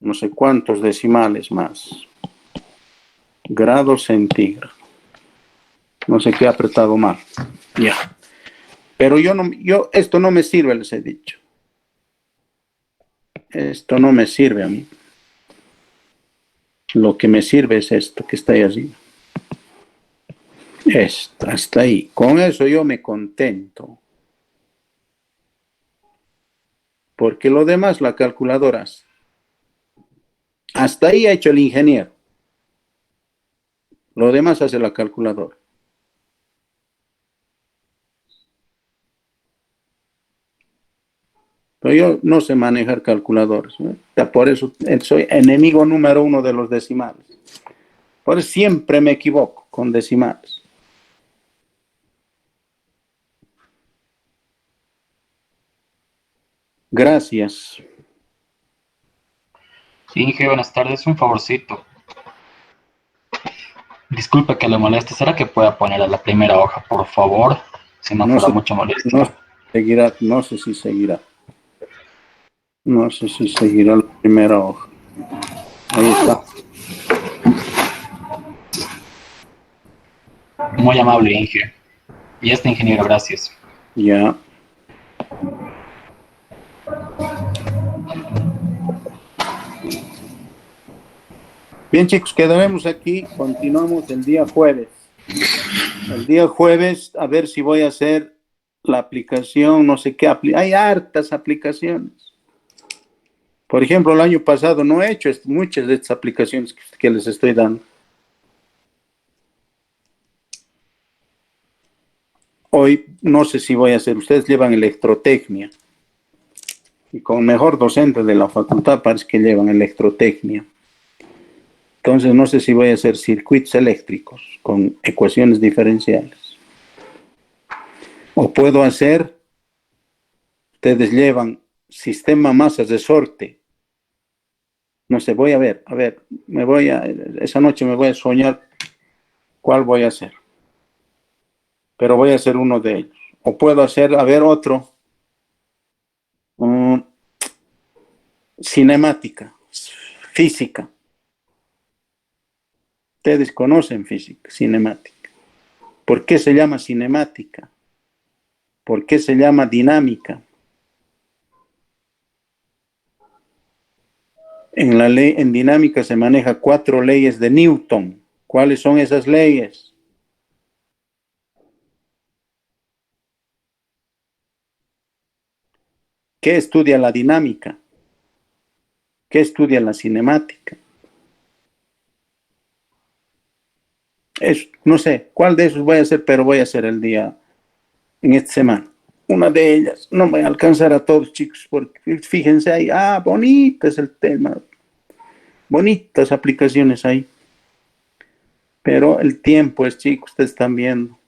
no sé cuántos decimales más, grados centígrados. No sé qué he apretado mal. Ya. Pero esto no me sirve, les he dicho. Esto no me sirve a mí. Lo que me sirve es esto que está ahí arriba. Esto, hasta ahí. Con eso yo me contento. Porque lo demás la calculadora hace. Hasta ahí ha hecho el ingeniero. Lo demás hace la calculadora. Pero yo no sé manejar calculadoras, ¿no? Por eso soy enemigo número 1 de los decimales. Por eso siempre me equivoco con decimales. Gracias. Inge, buenas tardes, un favorcito. Disculpe que le moleste, ¿será que pueda poner a la primera hoja, por favor? Si no No fuera sé, mucha molestia. no seguirá, no sé si seguirá. No sé si seguirá la primera hoja. Ahí está. Muy amable, Inge. Y este ingeniero, gracias. Ya. Bien, chicos, quedaremos aquí. Continuamos el día jueves. El día jueves, a ver si voy a hacer la aplicación, no sé qué. Hay hartas aplicaciones. Por ejemplo, el año pasado no he hecho muchas de estas aplicaciones que les estoy dando. Hoy no sé si voy a hacer. Ustedes llevan electrotecnia. Y con mejor docente de la facultad parece que llevan electrotecnia. Entonces no sé si voy a hacer circuitos eléctricos con ecuaciones diferenciales. O puedo hacer, ustedes llevan sistema masas de sorte. No sé, voy a ver, esa noche me voy a soñar cuál voy a hacer. Pero voy a hacer uno de ellos. O puedo hacer, a ver, otro. Cinemática, física. Ustedes conocen física, cinemática. ¿Por qué se llama cinemática? ¿Por qué se llama dinámica? En dinámica se maneja 4 leyes de Newton. ¿Cuáles son esas leyes? ¿Qué estudia la dinámica? ¿Qué estudia la cinemática? No sé cuál de esos voy a hacer, pero voy a hacer el día en esta semana. Una de ellas. No voy a alcanzar a todos, chicos, porque fíjense ahí. Bonito es el tema. Bonitas aplicaciones ahí. Pero el tiempo es, chicos, ustedes están viendo.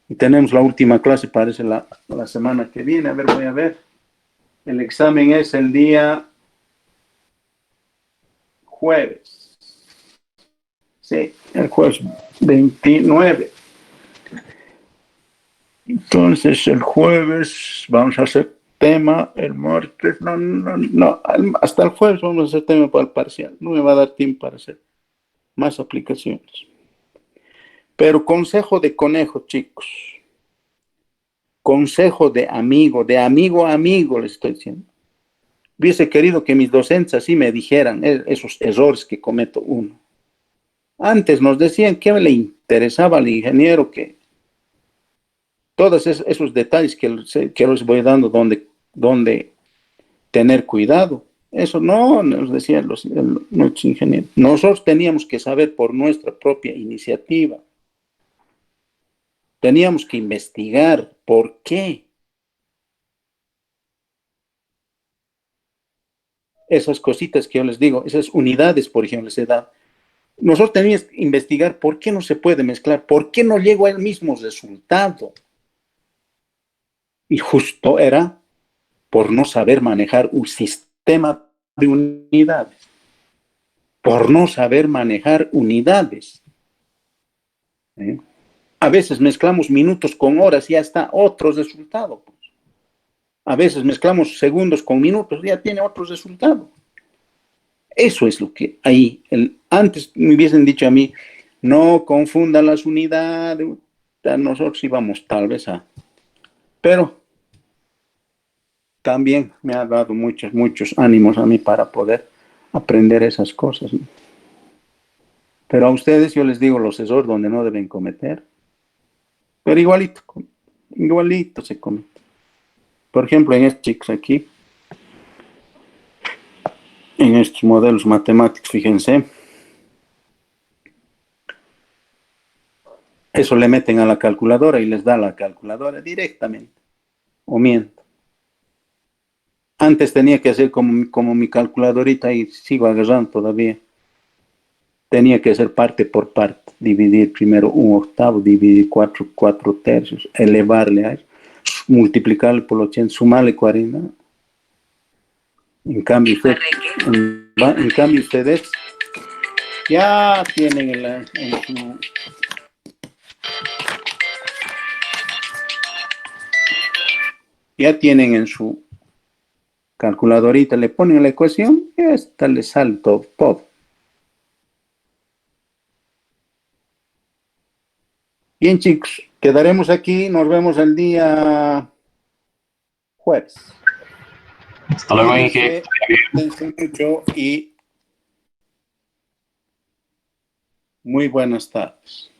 Y tenemos la última clase, parece la semana que viene. A ver, voy a ver. El examen es el día jueves. Sí, el jueves 29. Entonces, el jueves vamos a hacer tema, el martes, no, hasta el jueves vamos a hacer tema para el parcial. No me va a dar tiempo para hacer más aplicaciones. Pero consejo de conejo, chicos. Consejo de amigo a amigo, les estoy diciendo. Hubiese querido que mis docentes así me dijeran esos errores que cometo uno. Antes nos decían que le interesaba al ingeniero que todos esos detalles que les voy dando donde tener cuidado. Eso no nos decían los ingenieros. Nosotros teníamos que saber por nuestra propia iniciativa. Teníamos que investigar por qué. Esas cositas que yo les digo, esas unidades, por ejemplo, les he dado. nosotros tenemos que investigar por qué no se puede mezclar, por qué no llego al mismo resultado. Y justo era por no saber manejar un sistema de unidades, por no saber manejar unidades. ¿Eh? A veces mezclamos minutos con horas y ya está otro resultado. Pues. A veces mezclamos segundos con minutos y ya tiene otro resultado. Eso es lo que ahí, antes me hubiesen dicho a mí, no confundan las unidades, nosotros íbamos tal vez a... Pero también me ha dado muchos ánimos a mí para poder aprender esas cosas. ¿No? Pero a ustedes yo les digo los errores donde no deben cometer. Pero igualito se comete. Por ejemplo, en estos chicos aquí, en estos modelos matemáticos, fíjense, eso le meten a la calculadora y les da la calculadora directamente. O miento. Antes tenía que hacer como mi calculadorita y sigo agarrando todavía. Tenía que hacer parte por parte. Dividir primero 1/8, dividir 4 tercios, elevarle a eso, multiplicarle por 80, sumarle 40. En cambio, ustedes ya tienen en su calculadorita, le ponen la ecuación y esta le sale todo. Bien, chicos, quedaremos aquí. Nos vemos el día jueves. Hasta luego, Inge. Cuídense mucho y muy buenas tardes.